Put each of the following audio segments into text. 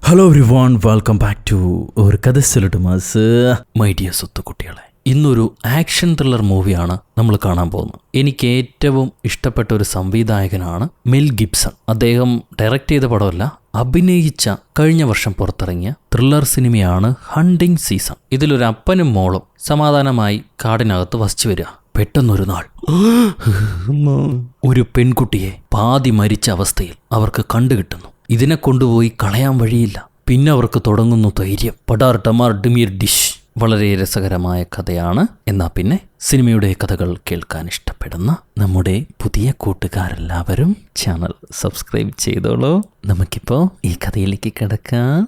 Hello everyone, welcome back to ഒരു കഥ സൊല്ലട്ട് മാസ്. മൈ ഡിയർ സ്വത്തുകുട്ടികളെ, ഇന്നൊരു ആക്ഷൻ ത്രില്ലർ മൂവിയാണ് നമ്മൾ കാണാൻ പോകുന്നത്. എനിക്ക് ഏറ്റവും ഇഷ്ടപ്പെട്ട ഒരു സംവിധായകനാണ് മെൽ ഗിബ്സൺ. അദ്ദേഹം ഡയറക്റ്റ് ചെയ്ത പടമല്ല, അഭിനയിച്ച കഴിഞ്ഞ വർഷം പുറത്തിറങ്ങിയ ത്രില്ലർ സിനിമയാണ് ഹണ്ടിങ് സീസൺ. ഇതിലൊരു അപ്പനും മോളും സമാധാനമായി കാടിനകത്ത് വസിച്ചു വരിക. പെട്ടെന്നൊരു നാൾ ഒരു പെൺകുട്ടിയെ പാതി മരിച്ച അവസ്ഥയിൽ അവർക്ക് കണ്ടുകിട്ടുന്നു. ഇതിനെ കൊണ്ടുപോയി കളയാൻ വഴിയില്ല. പിന്നെ അവർക്ക് തുടങ്ങുന്നു ധൈര്യം. പടാർ ടമാർ ഡിമീർ ഡിഷ്. വളരെ രസകരമായ കഥയാണ്. എന്നാൽ പിന്നെ സിനിമയുടെ കഥകൾ കേൾക്കാൻ ഇഷ്ടപ്പെടുന്ന നമ്മുടെ പുതിയ കൂട്ടുകാരെല്ലാവരും ചാനൽ സബ്സ്ക്രൈബ് ചെയ്തോളൂ. നമുക്കിപ്പോൾ ഈ കഥയിലേക്ക് കിടക്കാം.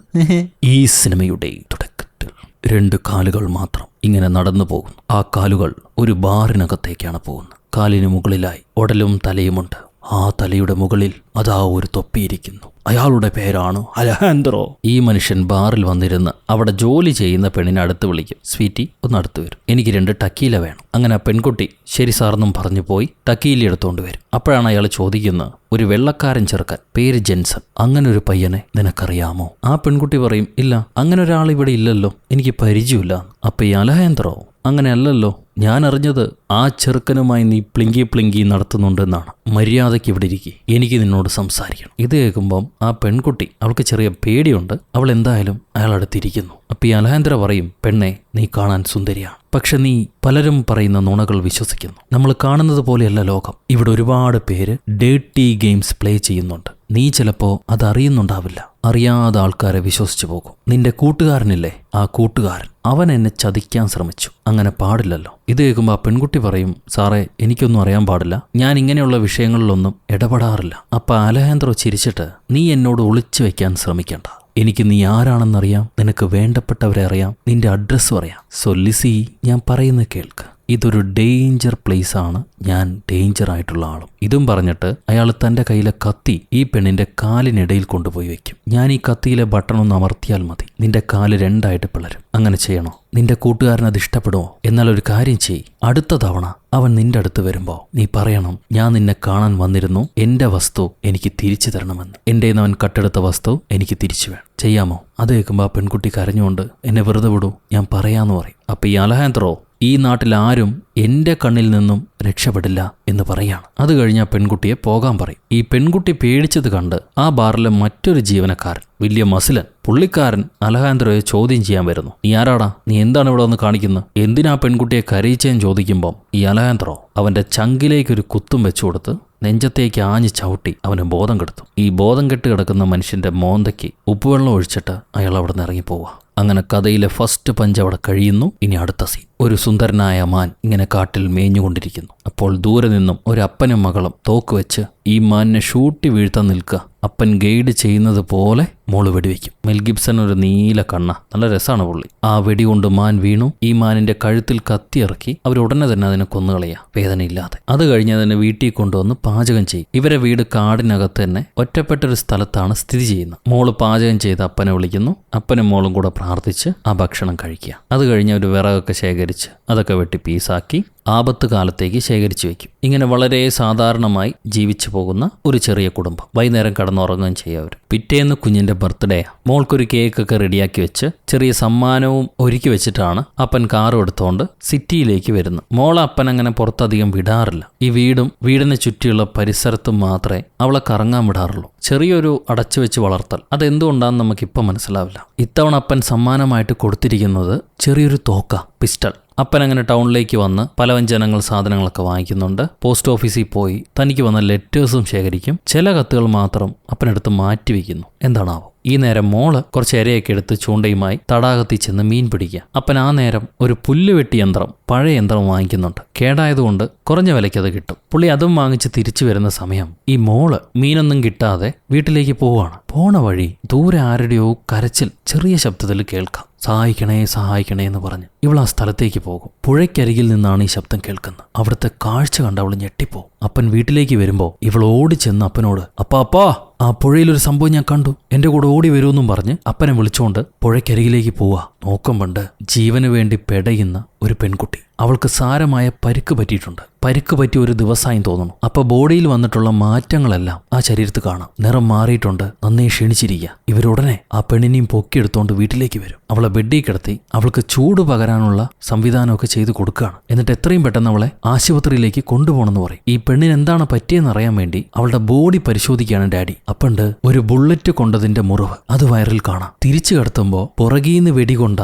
ഈ സിനിമയുടെ തുടക്കത്തിൽ 2 കാലുകൾ മാത്രം ഇങ്ങനെ നടന്നു പോകുന്നു. ആ കാലുകൾ ഒരു ബാറിനകത്തേക്കാണ് പോകുന്നത്. കാലിന് മുകളിലായി ഉടലും തലയുമുണ്ട്. ആ തലയുടെ മുകളിൽ അതാ ഒരു തൊപ്പിയിരിക്കുന്നു. അയാളുടെ പേരാണ് അലഹാൻഡ്രോ. ഈ മനുഷ്യൻ ബാറിൽ വന്നിരുന്ന് അവിടെ ജോലി ചെയ്യുന്ന പെണ്ണിനെ അടുത്ത് വിളിക്കും. സ്വീറ്റി, ഒന്ന് അടുത്ത് വരും, എനിക്ക് 2 ടക്കീല വേണം. അങ്ങനെ ആ പെൺകുട്ടി ശരി സാറെന്നും പറഞ്ഞു പോയി ടക്കീല എടുത്തുകൊണ്ട് വരും. അപ്പോഴാണ് അയാൾ ചോദിക്കുന്നത്, ഒരു വെള്ളക്കാരൻ ചെറുക്കൻ, പേര് ജെൻസൺ, അങ്ങനെ ഒരു പയ്യനെ നിനക്കറിയാമോ? ആ പെൺകുട്ടി പറയും, ഇല്ല, അങ്ങനെ ഒരാൾ ഇവിടെ ഇല്ലല്ലോ, എനിക്ക് പരിചയമില്ല. അപ്പൊ ഈ അലഹാൻഡ്രോ, അങ്ങനെ അല്ലല്ലോ, ഞാൻ അറിഞ്ഞത് ആ ചെറുക്കനുമായി നീ പ്ലിങ്കി നടത്തുന്നുണ്ടെന്നാണ്. മര്യാദയ്ക്ക് ഇവിടെ ഇരിക്കുക, എനിക്ക് നിന്നോട് സംസാരിക്കണം. ഇത് കേൾക്കുമ്പം ആ പെൺകുട്ടി, അവൾക്ക് ചെറിയ പേടിയുണ്ട്. അവൾ എന്തായാലും അയാളടുത്തിരിക്കുന്നു. അപ്പൊ ഈ അലഹാൻഡ്ര പറയും, പെണ്ണെ, നീ കാണാൻ സുന്ദരിയാണ്, പക്ഷെ നീ പലരും പറയുന്ന നുണകൾ വിശ്വസിക്കുന്നു. നമ്മൾ കാണുന്നത് പോലെയല്ല ലോകം. ഇവിടെ ഒരുപാട് പേര് ഡേർട്ടി ഗെയിംസ് പ്ലേ ചെയ്യുന്നുണ്ട്. നീ ചിലപ്പോ അതറിയുന്നുണ്ടാവില്ല. അറിയാതെ ആൾക്കാരെ വിശ്വസിച്ചു പോകും. നിന്റെ കൂട്ടുകാരനില്ലേ, ആ കൂട്ടുകാരൻ, അവൻ എന്നെ ചതിക്കാൻ ശ്രമിച്ചു. അങ്ങനെ പാടില്ലല്ലോ. ഇത് കേൾക്കുമ്പോൾ ആ പെൺകുട്ടി പറയും, സാറേ, എനിക്കൊന്നും അറിയാൻ പാടില്ല, ഞാൻ ഇങ്ങനെയുള്ള വിഷയങ്ങളിലൊന്നും ഇടപെടാറില്ല. അപ്പൊ അലഹാൻഡ്രോ ചിരിച്ചിട്ട്, നീ എന്നോട് ഒളിച്ചു വെക്കാൻ ശ്രമിക്കണ്ട, എനിക്ക് നീ ആരാണെന്നറിയാം, നിനക്ക് വേണ്ടപ്പെട്ടവരെ അറിയാം, നിന്റെ അഡ്രസ്സും അറിയാം. സോ ലിസി, ഞാൻ പറയുന്നത് കേൾക്ക്, ഇതൊരു ഡേഞ്ചർ പ്ലേസ് ആണ്, ഞാൻ ഡേഞ്ചർ ആയിട്ടുള്ള ആളും. ഇതും പറഞ്ഞിട്ട് അയാൾ തൻ്റെ കയ്യിലെ കത്തി ഈ പെണ്ണിന്റെ കാലിനിടയിൽ കൊണ്ടുപോയി വെക്കും. ഞാൻ ഈ കത്തിയിലെ ബട്ടൺ ഒന്ന് അമർത്തിയാൽ മതി, നിന്റെ കാല് 2ആയിട്ട് പിളരും. അങ്ങനെ ചെയ്യണോ? നിന്റെ കൂട്ടുകാരൻ അത് ഇഷ്ടപ്പെടുമോ? എന്നാൽ ഒരു കാര്യം ചെയ്യ്, അടുത്ത തവണ അവൻ നിന്റെ അടുത്ത് വരുമ്പോൾ നീ പറയണം, ഞാൻ നിന്നെ കാണാൻ വന്നിരുന്നു, എന്റെ വസ്തു എനിക്ക് തിരിച്ചു തരണമെന്ന്. എൻ്റെ അവൻ കട്ടെടുത്ത വസ്തു എനിക്ക് തിരിച്ചു വേണം. ചെയ്യാമോ? അത് കേൾക്കുമ്പോൾ ആ പെൺകുട്ടി കരഞ്ഞുകൊണ്ട്, എന്നെ വെറുതെ വിടൂ, ഞാൻ പറയാന്ന് പറയും. അപ്പൊ ഈ അലഹാൻഡ്രോ, ഈ നാട്ടിൽ ആരും എന്റെ കണ്ണിൽ നിന്നും രക്ഷപ്പെടില്ല എന്ന് പറയാണ്. അത് കഴിഞ്ഞ് ആ പെൺകുട്ടിയെ പോകാൻ പറയും. ഈ പെൺകുട്ടി പേടിച്ചത് കണ്ട് ആ ബാറിലെ മറ്റൊരു ജീവനക്കാരൻ, വലിയ മസിലൻ, പുള്ളിക്കാരൻ അലഹാൻഡ്രോയെ ചോദ്യം ചെയ്യാൻ വരുന്നു. നീ ആരാടാ? നീ എന്താണ് ഇവിടെ വന്ന് കാണിക്കുന്നത്? എന്തിനാ പെൺകുട്ടിയെ കരയിച്ചേന്ന് ചോദിക്കുമ്പം ഈ അലഹാൻഡ്രോ അവന്റെ ചങ്കിലേക്കൊരു കുത്തും വെച്ചു കൊടുത്ത് നെഞ്ചത്തേക്ക് ആഞ്ഞ് ചവിട്ടി അവന് ബോധം കെടുത്തു. ഈ ബോധം കെട്ട് കിടക്കുന്ന മനുഷ്യന്റെ മോന്തയ്ക്ക് ഉപ്പുവെള്ളം ഒഴിച്ചിട്ട് അയാൾ അവിടെ നിന്ന് ഇറങ്ങിപ്പോവുക. അങ്ങനെ കഥയിലെ ഫസ്റ്റ് പഞ്ച് അവിടെ കഴിയുന്നു. ഇനി അടുത്ത സീൻ. ഒരു സുന്ദരനായ മാൻ ഇങ്ങനെ കാട്ടിൽ മേഞ്ഞുകൊണ്ടിരിക്കുന്നു. അപ്പോൾ ദൂരെ നിന്നും ഒരു അപ്പനും മകളും തോക്ക് വെച്ച് ഈ മാനിനെ ഷൂട്ടി വീഴ്ത്താൻ നിൽക്കുക. അപ്പൻ ഗൈഡ് ചെയ്യുന്നത് പോലെ മോള് വെടിവെക്കും. മെൽ ഗിബ്സൺ ഒരു നീല കണ്ണ, നല്ല രസമാണ് പുള്ളി. ആ വെടി കൊണ്ട് മാൻ വീണു. ഈ മാനിന്റെ കഴുത്തിൽ കത്തി ഇറക്കി അവരുടനെ തന്നെ അതിനെ കൊന്നുകളയാ, വേദനയില്ലാതെ. അത് കഴിഞ്ഞ് അതിനെ വീട്ടിൽ കൊണ്ടുവന്ന് പാചകം ചെയ്യും. ഇവരെ വീട് കാടിനകത്ത് തന്നെ ഒറ്റപ്പെട്ടൊരു സ്ഥലത്താണ് സ്ഥിതി ചെയ്യുന്നത്. മോള് പാചകം ചെയ്ത് അപ്പനെ വിളിക്കുന്നു. അപ്പനും മോളും കൂടെ പ്രാർത്ഥിച്ച് ആ ഭക്ഷണം കഴിക്കുക. അത് കഴിഞ്ഞ് ഒരു വിറകൊക്കെ ശേഖരിച്ച് അതൊക്കെ വെട്ടി പീസാക്കി ആപത്ത് കാലത്തേക്ക് ശേഖരിച്ചു വെക്കും. ഇങ്ങനെ വളരെ സാധാരണമായി ജീവിച്ചു പോകുന്ന ഒരു ചെറിയ കുടുംബം. വൈകുന്നേരം കടന്നുറങ്ങുകയും ചെയ്യും അവർ. പിറ്റേന്ന് കുഞ്ഞിന്റെ ബർത്ത്ഡേ. മോൾക്കൊരു കേക്കൊക്കെ റെഡിയാക്കി വെച്ച് ചെറിയ സമ്മാനവും ഒരുക്കി വെച്ചിട്ടാണ് അപ്പൻ കാറും എടുത്തുകൊണ്ട് സിറ്റിയിലേക്ക് വരുന്നത്. മോളെ അപ്പൻ അങ്ങനെ പുറത്തധികം വിടാറില്ല. ഈ വീടിനെ ചുറ്റിയുള്ള പരിസരത്തും മാത്രമേ അവളെ കറങ്ങാൻ വിടാറുള്ളൂ. ചെറിയൊരു അടച്ചു വെച്ച് വളർത്തൽ. അതെന്തുകൊണ്ടാണെന്ന് നമുക്കിപ്പം മനസ്സിലാവില്ല. ഇത്തവണ അപ്പൻ സമ്മാനമായിട്ട് കൊടുത്തിരിക്കുന്നത് ചെറിയൊരു തോക്ക, പിസ്റ്റൾ. അപ്പൻ അങ്ങനെ ടൗണിലേക്ക് വന്ന് പലവ്യഞ്ജനങ്ങൾ സാധനങ്ങളൊക്കെ വാങ്ങിക്കുന്നുണ്ട്. പോസ്റ്റ് ഓഫീസിൽ പോയി തനിക്ക് വന്ന ലെറ്റേഴ്സും ശേഖരിക്കും. ചില കത്തുകൾ മാത്രം അപ്പനെടുത്ത് മാറ്റിവെക്കുന്നു. എന്താണാവോ? ഈ നേരം മോള് കുറച്ച് ഇരയൊക്കെ എടുത്ത് ചൂണ്ടയുമായി തടാകത്തിൽ ചെന്ന് മീൻ പിടിക്കുക. അപ്പൻ ആ നേരം ഒരു പുല്ലുവെട്ടി യന്ത്രം, പഴയ യന്ത്രം വാങ്ങിക്കുന്നുണ്ട്. കേടായതുകൊണ്ട് കുറഞ്ഞ വിലയ്ക്ക് അത് കിട്ടും. പുള്ളി അതും വാങ്ങിച്ച് തിരിച്ചു വരുന്ന സമയം ഈ മോള് മീനൊന്നും കിട്ടാതെ വീട്ടിലേക്ക് പോവാണ്. പോണ വഴി ദൂരെ ആരുടെയോ കരച്ചിൽ ചെറിയ ശബ്ദത്തിൽ കേൾക്കാം. സഹായിക്കണേ എന്ന് പറഞ്ഞ് ഇവൾ ആ സ്ഥലത്തേക്ക് പോകും. പുഴയ്ക്കരികിൽ നിന്നാണ് ഈ ശബ്ദം കേൾക്കുന്നത്. അവിടുത്തെ കാഴ്ച കണ്ട് അവൾ ഞെട്ടിപ്പോവും. അപ്പൻ വീട്ടിലേക്ക് വരുമ്പോൾ ഇവൾ ഓടിച്ചെന്ന് അപ്പനോട്, അപ്പാ, ആ പുഴയിലൊരു സംഭവം ഞാൻ കണ്ടു, എന്റെ കൂടെ ഓടി വരുമെന്നും പറഞ്ഞ് അപ്പനെ വിളിച്ചുകൊണ്ട് പുഴയ്ക്കരികിലേക്ക് പോവാ. നോക്കുമ്പണ്ട് ജീവന് വേണ്ടി പെടയുന്ന ഒരു പെൺകുട്ടി. അവൾക്ക് സാരമായ പരിക്ക് പറ്റിയിട്ടുണ്ട്. പരിക്ക് പറ്റി ഒരു ദിവസമായി തോന്നുന്നു. അപ്പൊ ബോഡിയിൽ വന്നിട്ടുള്ള മാറ്റങ്ങളെല്ലാം ആ ശരീരത്ത് കാണാം. നിറം മാറിയിട്ടുണ്ട്, നന്നേ ക്ഷീണിച്ചിരിക്കുക. ഇവരുടനെ ആ പെണ്ണിനെയും പൊക്കിയെടുത്തോണ്ട് വീട്ടിലേക്ക് വരും. അവളെ ബെഡിൽ കിടത്തി അവൾക്ക് ചൂട് പകരാനുള്ള സംവിധാനമൊക്കെ ചെയ്തു കൊടുക്കുകയാണ്. എന്നിട്ട് എത്രയും പെട്ടെന്ന് അവളെ ആശുപത്രിയിലേക്ക് കൊണ്ടുപോകണമെന്ന് പറയും. ഈ പെണ്ണിന് എന്താണ് പറ്റിയെന്ന് അറിയാൻ വേണ്ടി അവളുടെ ബോഡി പരിശോധിക്കുകയാണ് ഡാഡി. അപ്പണ്ട് ഒരു ബുള്ളറ്റ് കൊണ്ടതിന്റെ മുറിവ് അത് വയറിൽ കാണാം. തിരിച്ചു കിടത്തുമ്പോ പുറകീന്ന് വെടികൊണ്ട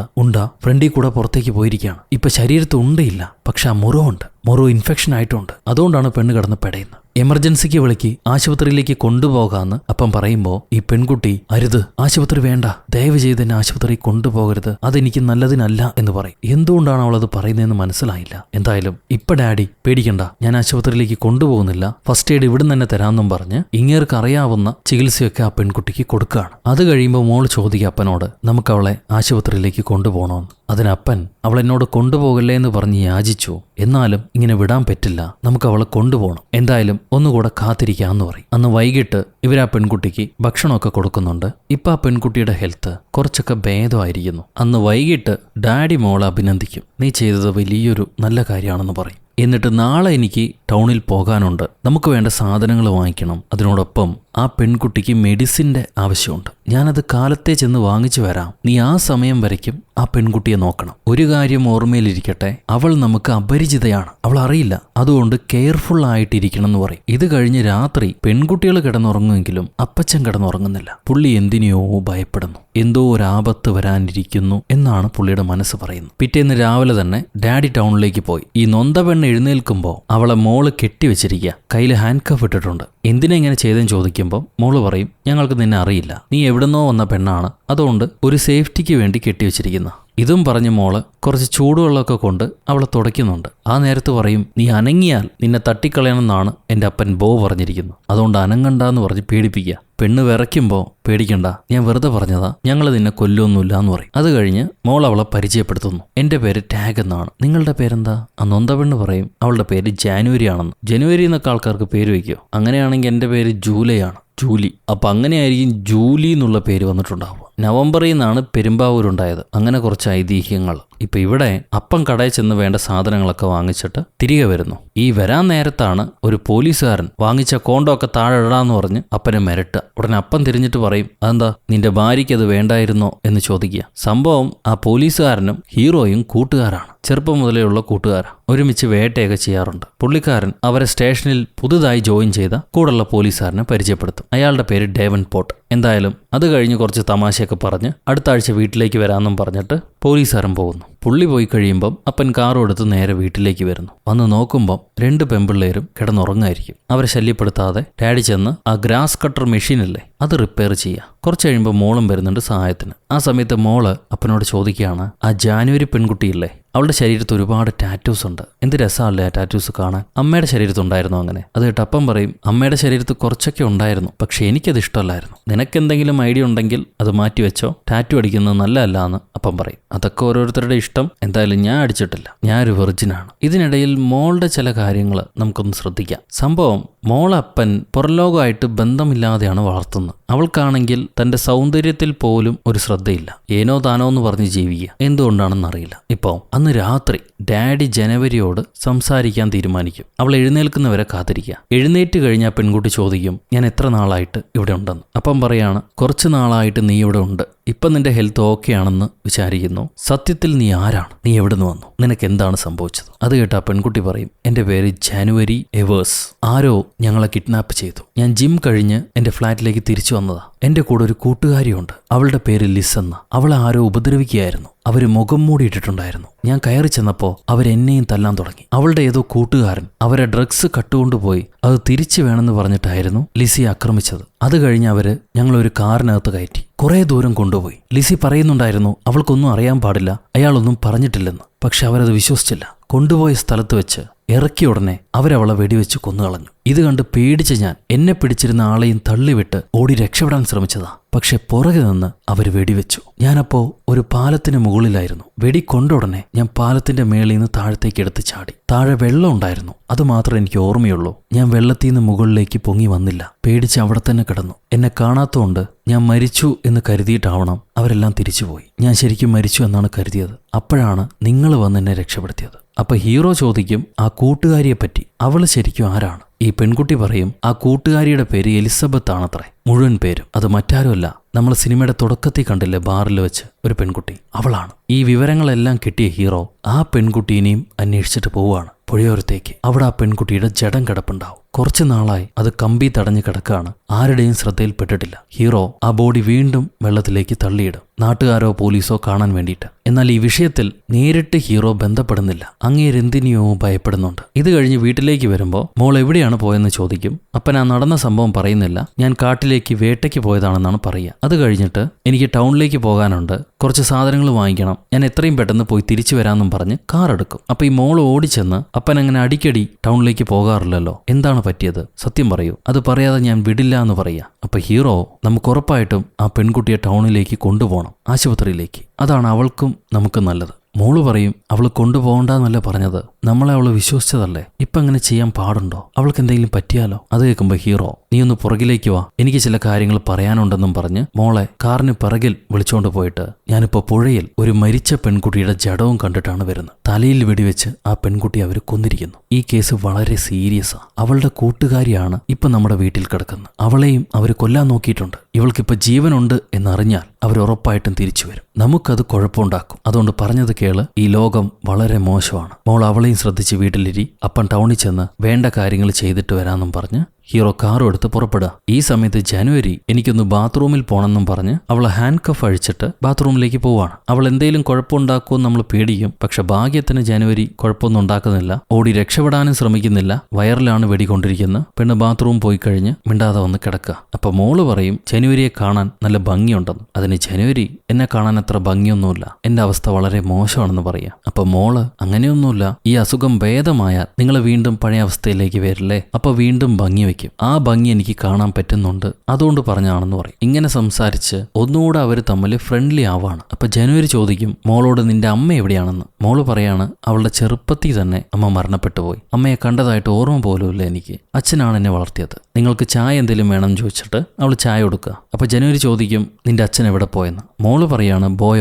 ഫ്രണ്ടിൽ കൂടെ പുറത്തേക്ക് പോയിരിക്കുകയാണ്. ഇപ്പൊ ശരീരത്ത് ഉണ്ടയില്ല, പക്ഷെ ആ മുറിവുണ്ട്. മുറിവ് ഇൻഫെക്ഷൻ ആയിട്ടുണ്ട്. അതുകൊണ്ടാണ് പെണ്ണ് കിടന്ന് പെടയുന്നത്. എമർജൻസിക്ക് വിളിക്ക് ആശുപത്രിയിലേക്ക് കൊണ്ടുപോകാന്ന് അപ്പം പറയുമ്പോൾ ഈ പെൺകുട്ടി അരുത്, ആശുപത്രി വേണ്ട, ദയവ് ചെയ്ത് എന്നെ ആശുപത്രി കൊണ്ടുപോകരുത്, അതെനിക്ക് നല്ലതിനല്ല എന്ന് പറയും. എന്തുകൊണ്ടാണ് അവളത് പറയുന്നതെന്ന് മനസ്സിലായില്ല. എന്തായാലും ഇപ്പൊ ഡാഡി പേടിക്കണ്ട, ഞാൻ ആശുപത്രിയിലേക്ക് കൊണ്ടുപോകുന്നില്ല, ഫസ്റ്റ് എയ്ഡ് ഇവിടെ തന്നെ തരാമെന്നും പറഞ്ഞ് ഇങ്ങേർക്ക് അറിയാവുന്ന ചികിത്സയൊക്കെ ആ പെൺകുട്ടിക്ക് കൊടുക്കുകയാണ്. അത് കഴിയുമ്പോൾ മോൾ ചോദിക്കുക അപ്പനോട്, നമുക്ക് അവളെ ആശുപത്രിയിലേക്ക് കൊണ്ടുപോകണമെന്ന്. അതിനപ്പൻ അവളെന്നോട് കൊണ്ടുപോകല്ലേ എന്ന് പറഞ്ഞ് യാചിച്ചു. എന്നാലും ഇങ്ങനെ വിടാൻ പറ്റില്ല, നമുക്ക് അവളെ കൊണ്ടുപോകണം, എന്തായാലും ഒന്നുകൂടെ കാത്തിരിക്കാമെന്ന് പറയും. അന്ന് വൈകിട്ട് ഇവരാ പെൺകുട്ടിക്ക് ഭക്ഷണമൊക്കെ കൊടുക്കുന്നുണ്ട്. ഇപ്പൊ ആ പെൺകുട്ടിയുടെ ഹെൽത്ത് കുറച്ചൊക്കെ ഭേദമായിരിക്കുന്നു. അന്ന് വൈകിട്ട് ഡാഡി മോളെ അഭിനന്ദിക്കും. നീ ചെയ്തത് വലിയൊരു നല്ല കാര്യമാണെന്ന് പറയും. എന്നിട്ട് നാളെ എനിക്ക് ടൗണിൽ പോകാനുണ്ട്, നമുക്ക് വേണ്ട സാധനങ്ങൾ വാങ്ങിക്കണം, അതിനോടൊപ്പം ആ പെൺകുട്ടിക്ക് മെഡിസിൻ്റെ ആവശ്യമുണ്ട്, ഞാനത് കാലത്തെ ചെന്ന് വാങ്ങിച്ചു വരാം, നീ ആ സമയം വരയ്ക്കും ആ പെൺകുട്ടിയെ നോക്കണം. ഒരു കാര്യം ഓർമ്മയിലിരിക്കട്ടെ, അവൾ നമുക്ക് അപരിചിതയാണ്, അവൾ അറിയില്ല, അതുകൊണ്ട് കെയർഫുൾ ആയിട്ടിരിക്കണം എന്ന് പറയും. ഇത് കഴിഞ്ഞ് രാത്രി പെൺകുട്ടികൾ കിടന്നുറങ്ങുമെങ്കിലും അപ്പച്ചൻ കിടന്നുറങ്ങുന്നില്ല. പുള്ളി എന്തിനെയോ ഭയപ്പെടുന്നു, എന്തോ ഒരു ആപത്ത് വരാനിരിക്കുന്നു എന്നാണ് പുള്ളിയുടെ മനസ്സ് പറയുന്നത്. പിറ്റേന്ന് രാവിലെ തന്നെ ഡാഡി ടൗണിലേക്ക് പോയി. ഈ നൊന്ത പെണ്ണ് എഴുന്നേൽക്കുമ്പോൾ അവളെ മോള് കെട്ടിവെച്ചിരിക്കുക, കയ്യിൽ ഹാൻഡ് കഫ് ഇട്ടിട്ടുണ്ട്. എന്തിനാ ഇങ്ങനെ ചെയ്തെന്ന് ചോദിക്കുമ്പോൾ മോള് പറയും, ഞങ്ങൾക്ക് നിന്നെ അറിയില്ല, നീ എവിടുന്നോ വന്ന പെണ്ണാണ്, അതുകൊണ്ട് ഒരു സേഫ്റ്റിക്ക് വേണ്ടി കെട്ടിവെച്ചിരിക്കുന്ന. ഇതും പറഞ്ഞ് മോള് കുറച്ച് ചൂടുവെള്ളമൊക്കെ കൊണ്ട് അവളെ തുടയ്ക്കുന്നുണ്ട്. ആ നേരത്ത് പറയും, നീ അനങ്ങിയാൽ നിന്നെ തട്ടിക്കളയണമെന്നാണ് എൻ്റെ അപ്പൻ ബോ പറഞ്ഞിരിക്കുന്നത്, അതുകൊണ്ട് അനങ്ങണ്ടെന്ന് പറഞ്ഞ് പേടിപ്പിക്കുക. പെണ്ണ് വിറയ്ക്കുമ്പോൾ പേടിക്കണ്ട, ഞാൻ വെറുതെ പറഞ്ഞതാ, ഞങ്ങൾ നിന്നെ കൊല്ലൊന്നുമില്ല എന്ന് പറയും. അത് കഴിഞ്ഞ് മോൾ അവളെ പരിചയപ്പെടുത്തുന്നു. എൻ്റെ പേര് ടാഗ് എന്നാണ്, നിങ്ങളുടെ പേരെന്താ? ആ നൊന്ത പെണ്ണ് പറയും അവളുടെ പേര് ജാനുവരി ആണെന്ന്. ജനുവരി എന്നൊക്കെ ആൾക്കാർക്ക് പേര് വയ്ക്കുമോ? അങ്ങനെയാണെങ്കിൽ എൻ്റെ പേര് ജൂലൈ ആണ്, ജൂലി. അപ്പം അങ്ങനെയായിരിക്കും ജൂലി എന്നുള്ള പേര് വന്നിട്ടുണ്ടാവുക. നവംബറിൽ നിന്നാണ് പെരുമ്പാവൂരുണ്ടായത്. അങ്ങനെ കുറച്ച് ഐതിഹ്യങ്ങൾ. ഇപ്പം ഇവിടെ അപ്പം കടയിൽ ചെന്ന് വേണ്ട സാധനങ്ങളൊക്കെ വാങ്ങിച്ചിട്ട് തിരികെ വരുന്നു. ഈ വരാൻ നേരത്താണ് ഒരു പോലീസുകാരൻ വാങ്ങിച്ച കോണ്ടൊക്കെ താഴെ ഇടാന്ന് പറഞ്ഞ് അപ്പനെ മിരട്ടുക. ഉടനെ അപ്പം തിരിഞ്ഞിട്ട് പറയും, അതെന്താ നിന്റെ ഭാര്യയ്ക്ക് അത് വേണ്ടായിരുന്നോ എന്ന് ചോദിക്കുക. സംഭവം ആ പോലീസുകാരനും ഹീറോയും കൂട്ടുകാരാണ്, ചെറുപ്പം മുതലേ ഉള്ള കൂട്ടുകാരാണ്, ഒരുമിച്ച് വേട്ടയൊക്കെ ചെയ്യാറുണ്ട്. പുള്ളിക്കാരൻ അവരെ സ്റ്റേഷനിൽ പുതുതായി ജോയിൻ ചെയ്ത കൂടുള്ള പോലീസുകാരനെ പരിചയപ്പെടുത്തും. അയാളുടെ പേര് ഡേവൻ പോട്ട്. എന്തായാലും അത് കഴിഞ്ഞ് കുറച്ച് തമാശയൊക്കെ പറഞ്ഞ് അടുത്ത ആഴ്ച വീട്ടിലേക്ക് വരാമെന്നും പറഞ്ഞിട്ട് പോലീസുകാരൻ പോകുന്നു. പുള്ളി പോയി കഴിയുമ്പം അപ്പൻ കാറും എടുത്ത് നേരെ വീട്ടിലേക്ക് വരുന്നു. വന്ന് നോക്കുമ്പം 2 പെൺപിള്ളേരും കിടന്നുറങ്ങായിരിക്കും. അവരെ ശല്യപ്പെടുത്താതെ ഡാഡി ചെന്ന് ആ ഗ്രാസ് കട്ടർ മെഷീനില്ലേ അത് റിപ്പയർ ചെയ്യുക. കുറച്ച് കഴിയുമ്പോൾ മോളും വരുന്നുണ്ട് സഹായത്തിന്. ആ സമയത്ത് മോള് അപ്പനോട് ചോദിക്കുകയാണ്, ആ ജാനുവരി പെൺകുട്ടിയില്ലേ, അവളുടെ ശരീരത്ത് ഒരുപാട് ടാറ്റൂസ് ഉണ്ട്, എന്ത് രസമല്ലേ ആ ടാറ്റൂസ് കാണാൻ, അമ്മയുടെ ശരീരത്തുണ്ടായിരുന്നു അങ്ങനെ? അത് കേട്ട് അപ്പം പറയും, അമ്മയുടെ ശരീരത്ത് കുറച്ചൊക്കെ ഉണ്ടായിരുന്നു, പക്ഷെ എനിക്കത് ഇഷ്ടമല്ലായിരുന്നു, നിനക്കെന്തെങ്കിലും ഐഡിയ ഉണ്ടെങ്കിൽ അത് മാറ്റിവെച്ചോ, ടാറ്റു അടിക്കുന്നത് നല്ലതല്ല എന്ന് അപ്പം പറയും. അതൊക്കെ ഓരോരുത്തരുടെ ഇഷ്ടം, എന്തായാലും ഞാൻ അടിച്ചിട്ടില്ല, ഞാനൊരു വെർജിനാണ്. ഇതിനിടയിൽ മോളുടെ ചില കാര്യങ്ങൾ നമുക്കൊന്ന് ശ്രദ്ധിക്കാം. സംഭവം മോളപ്പൻ പുറലോകമായിട്ട് ബന്ധമില്ലാതെയാണ് വളർത്തുന്നത്. അവൾക്കാണെങ്കിൽ തന്റെ സൗന്ദര്യത്തിൽ പോലും ഒരു ശ്രദ്ധയില്ല, ഏനോ താനോ എന്ന് പറഞ്ഞ് ജീവിക്കുക. എന്തുകൊണ്ടാണെന്ന് അറിയില്ല. ഇപ്പോൾ അന്ന് രാത്രി ഡാഡി ജനുവരിയോട് സംസാരിക്കാൻ തീരുമാനിക്കും. അവൾ എഴുന്നേൽക്കുന്നവരെ കാത്തിരിക്കുക. എഴുന്നേറ്റ് കഴിഞ്ഞാൽ പെൺകുട്ടി ചോദിക്കും, ഞാൻ എത്ര നാളായിട്ട് ഇവിടെ ഉണ്ടെന്ന്. അപ്പം പറയാണ്, കുറച്ച് നാളായിട്ട് നീ ഇവിടെ ഉണ്ട്, ഇപ്പം നിന്റെ ഹെൽത്ത് ഓക്കെ ആണെന്ന് വിചാരിക്കുന്നു. സത്യത്തിൽ നീ ആരാണ്? നീ എവിടെ നിന്ന് വന്നു? നിനക്ക് എന്താണ് സംഭവിച്ചത്? അത് കേട്ട പെൺകുട്ടി പറയും, എൻ്റെ പേര് ജാനുവരി എവേഴ്സ്. ആരോ ഞങ്ങളെ കിഡ്നാപ്പ് ചെയ്തു. ഞാൻ ജിം കഴിഞ്ഞ് എൻ്റെ ഫ്ലാറ്റിലേക്ക് തിരിച്ചു വന്നതാ. എൻ്റെ കൂടെ ഒരു കൂട്ടുകാരിയുണ്ട്, അവളുടെ പേര് ലിസ് എന്ന. അവളെ ആരോ ഉപദ്രവിക്കുകയായിരുന്നു. അവര് മുഖം മൂടിയിട്ടിട്ടുണ്ടായിരുന്നു. ഞാൻ കയറി ചെന്നപ്പോൾ അവരെന്നെയും തല്ലാൻ തുടങ്ങി. അവളുടെ ഏതോ കൂട്ടുകാരൻ അവരെ ഡ്രഗ്സ് കട്ടുകൊണ്ടുപോയി അത് തിരിച്ചു വേണമെന്ന് പറഞ്ഞിട്ടായിരുന്നു ലിസിയെ ആക്രമിച്ചത്. അത് കഴിഞ്ഞ് അവര് ഞങ്ങളൊരു കാറിനകത്ത് കയറ്റി കുറെ ദൂരം കൊണ്ടുപോയി. ലിസി പറയുന്നുണ്ടായിരുന്നു അവൾക്കൊന്നും അറിയാൻ പാടില്ല, അയാളൊന്നും പറഞ്ഞിട്ടില്ലെന്ന്. പക്ഷെ അവരത് വിശ്വസിച്ചില്ല. കൊണ്ടുപോയ സ്ഥലത്ത് വെച്ച് ഇറക്കിയ ഉടനെ അവരവളെ വെടിവെച്ച് കൊന്നുകളഞ്ഞു. ഇത് കണ്ട് പേടിച്ച് ഞാൻ എന്നെ പിടിച്ചിരുന്ന ആളെയും തള്ളിവിട്ട് ഓടി രക്ഷപ്പെടാൻ ശ്രമിച്ചതാ. പക്ഷെ പുറകെ നിന്ന് അവർ വെടിവെച്ചു. ഞാനപ്പോ ഒരു പാലത്തിന് മുകളിലായിരുന്നു. വെടി കൊണ്ട ഉടനെ ഞാൻ പാലത്തിന്റെ മേളിൽ നിന്ന് താഴത്തേക്ക് എടുത്ത് ചാടി. താഴെ വെള്ളം ഉണ്ടായിരുന്നു, അതുമാത്രം എനിക്ക് ഓർമ്മയുള്ളൂ. ഞാൻ വെള്ളത്തിൽ നിന്ന് മുകളിലേക്ക് പൊങ്ങി വന്നില്ല. പേടിച്ച് അവിടെ തന്നെ കിടന്നു. എന്നെ കാണാത്തോണ്ട് ഞാൻ മരിച്ചു എന്ന് കരുതിയിട്ടാവണം അവരെല്ലാം തിരിച്ചുപോയി. ഞാൻ ശരിക്കും മരിച്ചു എന്നാണ് കരുതിയത്. അപ്പോഴാണ് നിങ്ങൾ വന്ന് എന്നെ രക്ഷപ്പെടുത്തിയത്. അപ്പൊ ഹീറോ ചോദിക്കും ആ കൂട്ടുകാരിയെപ്പറ്റി, അവള് ശരിക്കും ആരാണ്? ഈ പെൺകുട്ടി പറയും ആ കൂട്ടുകാരിയുടെ പേര് എലിസബത്ത് ആണത്രേ, മുഴുവൻ പേരും. അത് മറ്റാരുമല്ല, നമ്മൾ സിനിമയുടെ തുടക്കത്തിൽ കണ്ടില്ലേ ബാറിൽ വെച്ച് ഒരു പെൺകുട്ടി, അവളാണ്. ഈ വിവരങ്ങളെല്ലാം കിട്ടിയ ഹീറോ ആ പെൺകുട്ടീനെയും അന്വേഷിച്ചിട്ട് പോവുകയാണ് പുഴയോരത്തേക്ക്. അവിടെ ആ പെൺകുട്ടിയുടെ ജഡം കിടപ്പുണ്ടാവും. കുറച്ചു നാളായി അത് കമ്പി തടഞ്ഞു കിടക്കാണ്, ആരുടെയും ശ്രദ്ധയിൽപ്പെട്ടിട്ടില്ല. ഹീറോ ആ ബോഡി വീണ്ടും വെള്ളത്തിലേക്ക് തള്ളിയിടും, നാട്ടുകാരോ പോലീസോ കാണാൻ വേണ്ടിയിട്ട്. എന്നാൽ ഈ വിഷയത്തിൽ നേരിട്ട് ഹീറോ ബന്ധപ്പെടുന്നില്ല, അങ്ങേരെന്തിനെയോ ഭയപ്പെടുന്നുണ്ട്. ഇത് കഴിഞ്ഞ് വീട്ടിലേക്ക് വരുമ്പോൾ മോൾ എവിടെയാണ് പോയെന്ന് ചോദിക്കും. അപ്പൻ ആ നടന്ന സംഭവം പറയുന്നില്ല, ഞാൻ കാട്ടിലേക്ക് വേട്ടയ്ക്ക് പോയതാണെന്നാണ് പറയുക. അത് കഴിഞ്ഞിട്ട് എനിക്ക് ടൗണിലേക്ക് പോകാനുണ്ട്, കുറച്ച് സാധനങ്ങൾ വാങ്ങിക്കണം, ഞാൻ എത്രയും പെട്ടെന്ന് പോയി തിരിച്ചു വരാമെന്നും പറഞ്ഞ് കാർ എടുക്കും. അപ്പൊ ഈ മോൾ ഓടിച്ചെന്ന്, അപ്പൻ അങ്ങനെ അടിക്കടി ടൗണിലേക്ക് പോകാറില്ലല്ലോ, എന്താണ് പറ്റിയത്, സത്യം പറയൂ, അത് പറയാതെ ഞാൻ വിടില്ല എന്ന് പറയാ. അപ്പൊ ഹീറോ നമുക്ക് ഉറപ്പായിട്ടും ആ പെൺകുട്ടിയെ ടൗണിലേക്ക് കൊണ്ടുപോകണം, ആശുപത്രിയിലേക്ക്, അതാണ് അവൾക്കും നമുക്ക് നല്ലത്. മോള് പറയും അവൾ കൊണ്ടുപോകണ്ടെന്നല്ല പറഞ്ഞത്, നമ്മളെ അവള് വിശ്വസിച്ചതല്ലേ, ഇപ്പം അങ്ങനെ ചെയ്യാൻ പാടുണ്ടോ, അവൾക്ക് എന്തെങ്കിലും പറ്റിയാലോ? അത് കേൾക്കുമ്പോൾ ഹീറോ നീ ഒന്ന് പുറകിലേക്ക് വാ, എനിക്ക് ചില കാര്യങ്ങൾ പറയാനുണ്ടെന്നും പറഞ്ഞ് മോളെ കാറിന് പിറകിൽ വിളിച്ചോണ്ട് പോയിട്ട്, ഞാനിപ്പോ പുഴയിൽ ഒരു മരിച്ച പെൺകുട്ടിയുടെ ജഡവും കണ്ടിട്ടാണ് വരുന്നത്. തലയിൽ വെടിവെച്ച് ആ പെൺകുട്ടി അവർ കൊന്നിരിക്കുന്നു. ഈ കേസ് വളരെ സീരിയസാ. അവളുടെ കൂട്ടുകാരിയാണ് ഇപ്പൊ നമ്മുടെ വീട്ടിൽ കിടക്കുന്നത്. അവളെയും അവർ കൊല്ലാൻ നോക്കിയിട്ടുണ്ട്. ഇവൾക്കിപ്പോ ജീവനുണ്ട് എന്നറിഞ്ഞാൽ അവർ ഉറപ്പായിട്ടും തിരിച്ചു വരും, നമുക്കത് കുഴപ്പമുണ്ടാക്കും. അതുകൊണ്ട് പറഞ്ഞത് കേള്, ഈ ലോകം വളരെ മോശമാണ്. മോൾ അവളെയും ശ്രദ്ധിച്ച് വീട്ടിലിരി, അപ്പൻ ടൗണിൽ ചെന്ന് വേണ്ട കാര്യങ്ങൾ ചെയ്തിട്ട് വരാമെന്നും പറഞ്ഞ് ഹീറോ കാറും എടുത്ത് പുറപ്പെടുക. ഈ സമയത്ത് ജനുവരി എനിക്കൊന്ന് ബാത്റൂമിൽ പോണെന്നും പറഞ്ഞ് അവളെ ഹാൻഡ് കഫ് അഴിച്ചിട്ട് ബാത്റൂമിലേക്ക് പോവാണ്. അവൾ എന്തെങ്കിലും കുഴപ്പമുണ്ടാക്കുമെന്ന് നമ്മൾ പേടിക്കും. പക്ഷെ ഭാഗ്യത്തിന് ജനുവരി കുഴപ്പമൊന്നും ഉണ്ടാക്കുന്നില്ല, ഓടി രക്ഷപ്പെടാനും ശ്രമിക്കുന്നില്ല. വയറിലാണ് വെടികൊണ്ടിരിക്കുന്നത്. പെണ്ണ് ബാത്റൂം പോയി കഴിഞ്ഞ് മിണ്ടാതെ വന്ന് കിടക്കുക. അപ്പൊ മോള് പറയും ജനുവരിയെ കാണാൻ നല്ല ഭംഗിയുണ്ടെന്ന്. അതിന് ജനുവരി എന്നെ കാണാൻ അത്ര ഭംഗിയൊന്നുമില്ല, എന്റെ അവസ്ഥ വളരെ മോശമാണെന്ന് പറയാം. അപ്പൊ മോള് അങ്ങനെയൊന്നുമില്ല, ഈ അസുഖം ഭേദമായാൽ നിങ്ങൾ വീണ്ടും പഴയ അവസ്ഥയിലേക്ക് വരില്ലേ, അപ്പൊ വീണ്ടും ഭംഗി വെക്കും, ആ ഭംഗി എനിക്ക് കാണാൻ പറ്റുന്നുണ്ട്, അതുകൊണ്ട് പറഞ്ഞാണെന്ന് പറയും. ഇങ്ങനെ സംസാരിച്ച് ഒന്നുകൂടെ അവർ തമ്മിൽ ഫ്രണ്ട്ലി ആവാണ്. അപ്പൊ ജനുവരി ചോദിക്കും മോളോട് നിന്റെ അമ്മ എവിടെയാണെന്ന്. മോള് പറയാണ് അവളുടെ ചെറുപ്പത്തിൽ തന്നെ അമ്മ മരണപ്പെട്ടു പോയി, അമ്മയെ കണ്ടതായിട്ട് ഓർമ്മ പോലുമില്ല എനിക്ക്, അച്ഛനാണ് എന്നെ വളർത്തിയത്, നിങ്ങൾക്ക് ചായ എന്തെങ്കിലും വേണമെന്ന് ചോദിച്ചിട്ട് അവൾ ചായ കൊടുക്കുക. അപ്പൊ ജനുവരി ചോദിക്കും നിന്റെ അച്ഛൻ എവിടെ പോയെന്ന്. മോള് പറയാണ്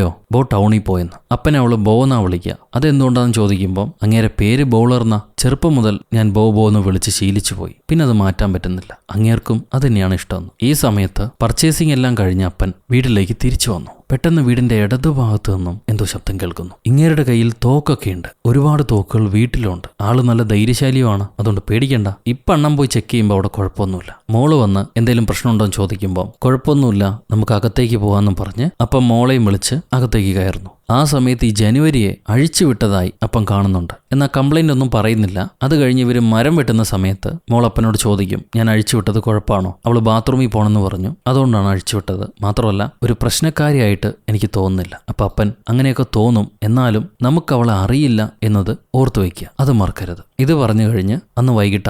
ബോ ടൗണിൽ പോയെന്ന്. അപ്പനെ അവള് ബോ എന്നാ വിളിക്കുക. അതെന്തുകൊണ്ടാന്ന് ചോദിക്കുമ്പോൾ അങ്ങേരെ പേര് ബോളർന്ന, ചെറുപ്പം മുതൽ ഞാൻ ബോ എന്ന് വിളിച്ച് ശീലിച്ചു പോയി, പിന്നെ അത് മാറ്റാൻ പറ്റുന്നില്ല, അങ്ങേർക്കും അത് തന്നെയാണ് ഇഷ്ടമെന്ന്. ഈ സമയത്ത് പർച്ചേസിംഗ് എല്ലാം കഴിഞ്ഞ അപ്പൻ വീട്ടിലേക്ക് തിരിച്ചു വന്നു. പെട്ടെന്ന് വീടിന്റെ ഇടതുഭാഗത്തു നിന്നും എന്തോ ശബ്ദം കേൾക്കുന്നു. ഇങ്ങേരുടെ കയ്യിൽ തോക്കൊക്കെ ഉണ്ട്, ഒരുപാട് തോക്കുകൾ വീട്ടിലുണ്ട്. ആള് നല്ല ധൈര്യശാലിയുമാണ്, അതുകൊണ്ട് പേടിക്കണ്ട, ഇപ്പം അണ്ണം പോയി ചെക്ക് ചെയ്യുമ്പോൾ അവിടെ കുഴപ്പമൊന്നുമില്ല. മോള് വന്ന് എന്തെങ്കിലും പ്രശ്നമുണ്ടോ എന്ന് ചോദിക്കുമ്പോൾ കുഴപ്പമൊന്നുമില്ല, നമുക്ക് അകത്തേക്ക് പോകാമെന്നും പറഞ്ഞ് അപ്പം മോളെയും വിളിച്ച് അകത്തേക്ക് കയറുന്നു. ആ സമയത്ത് ഈ ജനുവരിയെ അഴിച്ചുവിട്ടതായി അപ്പം കാണുന്നുണ്ട്. എന്നാൽ കംപ്ലൈന്റ് ഒന്നും പറയുന്നില്ല. അത് കഴിഞ്ഞ് ഇവർ മരം വെട്ടുന്ന സമയത്ത് മോൾ അപ്പനോട് ചോദിക്കും ഞാൻ അഴിച്ചുവിട്ടത് കുഴപ്പമാണോ, അവൾ ബാത്റൂമിൽ പോകണമെന്ന് പറഞ്ഞു, അതുകൊണ്ടാണ് അഴിച്ചുവിട്ടത്, മാത്രമല്ല ഒരു പ്രശ്നക്കാരിയായിട്ട് എനിക്ക് തോന്നുന്നില്ല. അപ്പം അപ്പൻ അങ്ങനെയൊക്കെ തോന്നും, എന്നാലും നമുക്ക് അവളെ അറിയില്ല എന്നത് ഓർത്തു വയ്ക്കുക, അത് മറക്കരുത്. ഇത് പറഞ്ഞു കഴിഞ്ഞ് അന്ന് വൈകിട്ട്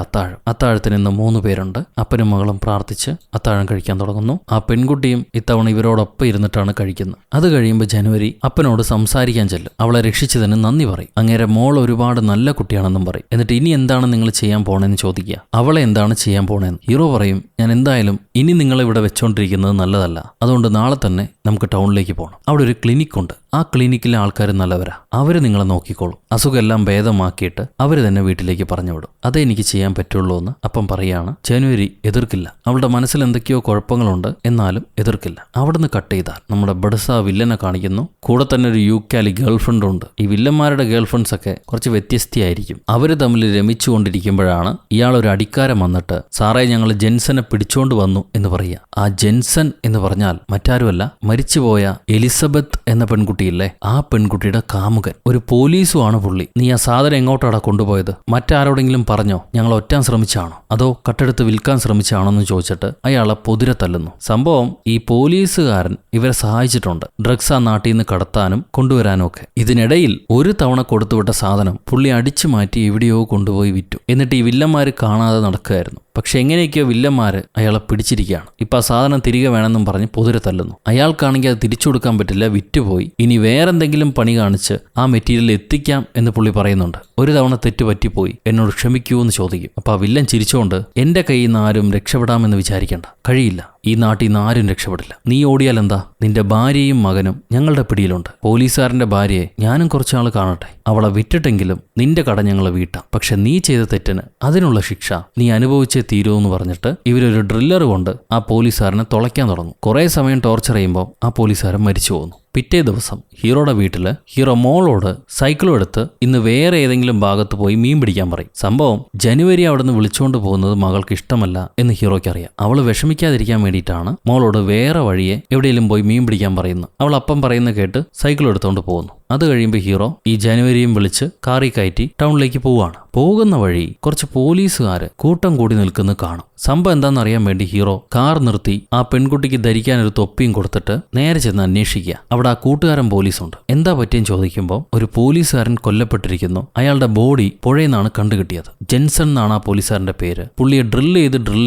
അത്താഴത്തിന് ഇന്ന് 3 പേരുണ്ട്. അപ്പനും മകളും പ്രാർത്ഥിച്ച് അത്താഴം കഴിക്കാൻ തുടങ്ങുന്നു. ആ പെൺകുട്ടിയും ഇത്തവണ ഇവരോടൊപ്പം ഇരുന്നിട്ടാണ് കഴിക്കുന്നത്. അത് കഴിയുമ്പോൾ ജനുവരി അപ്പനോട് സംസാരിക്കാൻ ചെല്ലും. അവളെ രക്ഷിച്ചതിന് നന്ദി പറയും. അങ്ങേരെ മോൾ ഒരുപാട് നല്ല കുട്ടിയാണെന്നും പറയും. എന്നിട്ട് ഇനി എന്താണ് നിങ്ങൾ ചെയ്യാൻ പോണെന്ന് ചോദിക്കുക. അവളെ എന്താണ് ചെയ്യാൻ പോണെന്ന് ഹീറോ പറയും ഞാൻ എന്തായാലും ഇനി നിങ്ങളെ ഇവിടെ വെച്ചോണ്ടിരിക്കുന്നത് നല്ലതല്ല, അതുകൊണ്ട് നാളെ തന്നെ നമുക്ക് ടൗണിലേക്ക് പോകണം. അവിടെ ഒരു ക്ലിനിക് ഉണ്ട്, ആ ക്ലിനിക്കിലെ ആൾക്കാർ നല്ലവരാ, അവര് നിങ്ങളെ നോക്കിക്കോളും, അസുഖം എല്ലാം ഭേദമാക്കിയിട്ട് അവര് തന്നെ വീട്ടിലേക്ക് പറഞ്ഞു വിടും, അതേ എനിക്ക് ചെയ്യാൻ പറ്റുള്ളൂ എന്ന് അപ്പം പറയാണ്. ജനുവരി എതിർക്കില്ല, അവളുടെ മനസ്സിൽ എന്തൊക്കെയോ കുഴപ്പങ്ങളുണ്ട്, എന്നാലും എതിർക്കില്ല. അവിടുന്ന് കട്ട് ചെയ്താൽ നമ്മുടെ ബഡ്സ വില്ലനെ കാണിക്കുന്നു. കൂടെ തന്നെ ഒരു യൂക്കാലി ഗേൾഫ്രണ്ടും ഉണ്ട്. ഈ വില്ലന്മാരുടെ ഗേൾഫ്രണ്ട്സ് ഒക്കെ കുറച്ച് വ്യത്യസ്തയായിരിക്കും. അവര് തമ്മിൽ രമിച്ചുകൊണ്ടിരിക്കുമ്പോഴാണ് ഇയാളൊരു അടിക്കാരൻ വന്നിട്ട് സാറേ ഞങ്ങൾ ജെൻസനെ പിടിച്ചോണ്ട് വന്നു എന്ന് പറയുക. ആ ജെൻസൺ എന്ന് പറഞ്ഞാൽ മറ്റാരുമല്ല, മരിച്ചുപോയ എലിസബത്ത് എന്ന പെൺകുട്ടിയില്ലേ, ആ പെൺകുട്ടിയുടെ കാമുകൻ. ഒരു പോലീസുമാണ് പുള്ളി. നീ ആ സാധനം എങ്ങോട്ടാടാ കൊണ്ടുപോയത്, മറ്റാരോടെങ്കിലും പറഞ്ഞോ, ഞങ്ങൾ ഒറ്റാൻ ശ്രമിച്ചാണോ അതോ കട്ടെടുത്ത് വിൽക്കാൻ ശ്രമിച്ചാണോ എന്ന് ചോദിച്ചിട്ട് അയാളെ പൊതിരെ തല്ലുന്നു. സംഭവം ഈ പോലീസുകാരൻ ഇവരെ സഹായിച്ചിട്ടുണ്ട്, ഡ്രഗ്സ് ആ നാട്ടിൽ നിന്ന് കടത്താനും കൊണ്ടുവരാനും ഒക്കെ. ഇതിനിടയിൽ ഒരു തവണ കൊടുത്തുവിട്ട സാധനം പുള്ളി അടിച്ചു മാറ്റി എവിടെയോ കൊണ്ടുപോയി വിറ്റു. എന്നിട്ട് ഈ വില്ലന്മാര് കാണാതെ നടക്കുകയായിരുന്നു. പക്ഷെ എങ്ങനെയൊക്കെയോ വില്ലന്മാര് അയാളെ പിടിച്ചിരിക്കുകയാണ്. ഇപ്പൊ ആ സാധനം തിരികെ വേണമെന്നും പറഞ്ഞ് പൊതിരെ തല്ലുന്നു. അയാൾക്കാണെങ്കിൽ അത് തിരിച്ചു കൊടുക്കാൻ പറ്റില്ല, വിറ്റുപോയി. ഇനി വേറെന്തെങ്കിലും പണി കാണിച്ച് ആ മെറ്റീരിയൽ എത്തിക്കാം എന്ന് പുള്ളി പറയുന്നുണ്ട്. ഒരു തവണ തെറ്റ് പറ്റിപ്പോയി, എന്നോട് ക്ഷമിക്കൂ എന്ന് ചോദിക്കും. അപ്പൊ ആ വില്ലൻ ചിരിച്ചുകൊണ്ട് എന്റെ കയ്യിൽ നിന്ന് ആരും രക്ഷപ്പെടാമെന്ന് വിചാരിക്കണ്ട, കഴിയില്ല, ഈ നാട്ടിൽ നിന്ന് ആരും രക്ഷപ്പെടില്ല. നീ ഓടിയാൽ എന്താ? നിന്റെ ഭാര്യയും മകനും ഞങ്ങളുടെ പിടിയിലുണ്ട്. പോലീസുകാരന്റെ ഭാര്യയെ ഞാനും കുറച്ചാൾ കാണട്ടെ. അവളെ വിറ്റിട്ടെങ്കിലും നിന്റെ കട ഞങ്ങൾ വീട്ടാം. പക്ഷെ നീ ചെയ്ത തെറ്റിന് അതിനുള്ള ശിക്ഷ നീ അനുഭവിച്ചേ തീരുമെന്ന് പറഞ്ഞിട്ട് ഇവരൊരു ഡ്രില്ലർ കൊണ്ട് ആ പോലീസുകാരനെ തുളയ്ക്കാൻ തുടങ്ങും. കുറെ സമയം ടോർച്ചർ ചെയ്യുമ്പോൾ ആ പോലീസുകാരൻ മരിച്ചു പോകുന്നു. പിറ്റേ ദിവസം ഹീറോയുടെ വീട്ടില് ഹീറോ മോളോട് സൈക്കിളും എടുത്ത് ഇന്ന് വേറെ ഏതെങ്കിലും ഭാഗത്ത് പോയി മീൻ പിടിക്കാൻ പറയും. സംഭവം ജനുവരി അവിടെ നിന്ന് വിളിച്ചുകൊണ്ട് പോകുന്നത് മകൾക്ക് ഇഷ്ടമല്ല എന്ന് ഹീറോയ്ക്ക് അറിയാം. അവൾ വിഷമിക്കാതിരിക്കാൻ വേണ്ടിയിട്ടാണ് മോളോട് വേറെ വഴിയെ എവിടെയെങ്കിലും പോയി മീൻ പിടിക്കാൻ പറയുന്നത്. അവൾ അപ്പം പറയുന്ന കേട്ട് സൈക്കിൾ എടുത്തുകൊണ്ട് പോകുന്നു. അത് കഴിയുമ്പോൾ ഹീറോ ഈ ജനുവരിയും വിളിച്ച് കാറി കയറ്റി ടൗണിലേക്ക് പോവുകയാണ്. പോകുന്ന വഴി കുറച്ച് പോലീസുകാര് കൂട്ടം കൂടി നിൽക്കുന്ന കാണും. സംഭവം എന്താണെന്നറിയാൻ വേണ്ടി ഹീറോ കാർ നിർത്തി ആ പെൺകുട്ടിക്ക് ധരിക്കാൻ ഒരു തൊപ്പിയും കൊടുത്തിട്ട് നേരെ ചെന്ന് അന്വേഷിക്കുക. അവിടെ ആ കൂട്ടുകാരൻ പോലീസുണ്ട്. എന്താ പറ്റിയെന്ന് ചോദിക്കുമ്പോൾ ഒരു പോലീസുകാരൻ കൊല്ലപ്പെട്ടിരിക്കുന്നു. അയാളുടെ ബോഡി പുഴയിൽ നിന്നാണ് കണ്ടുകിട്ടിയത്. ജെൻസൺ എന്നാണ് ആ പോലീസുകാരന്റെ പേര്. പുള്ളിയെ ഡ്രിൽ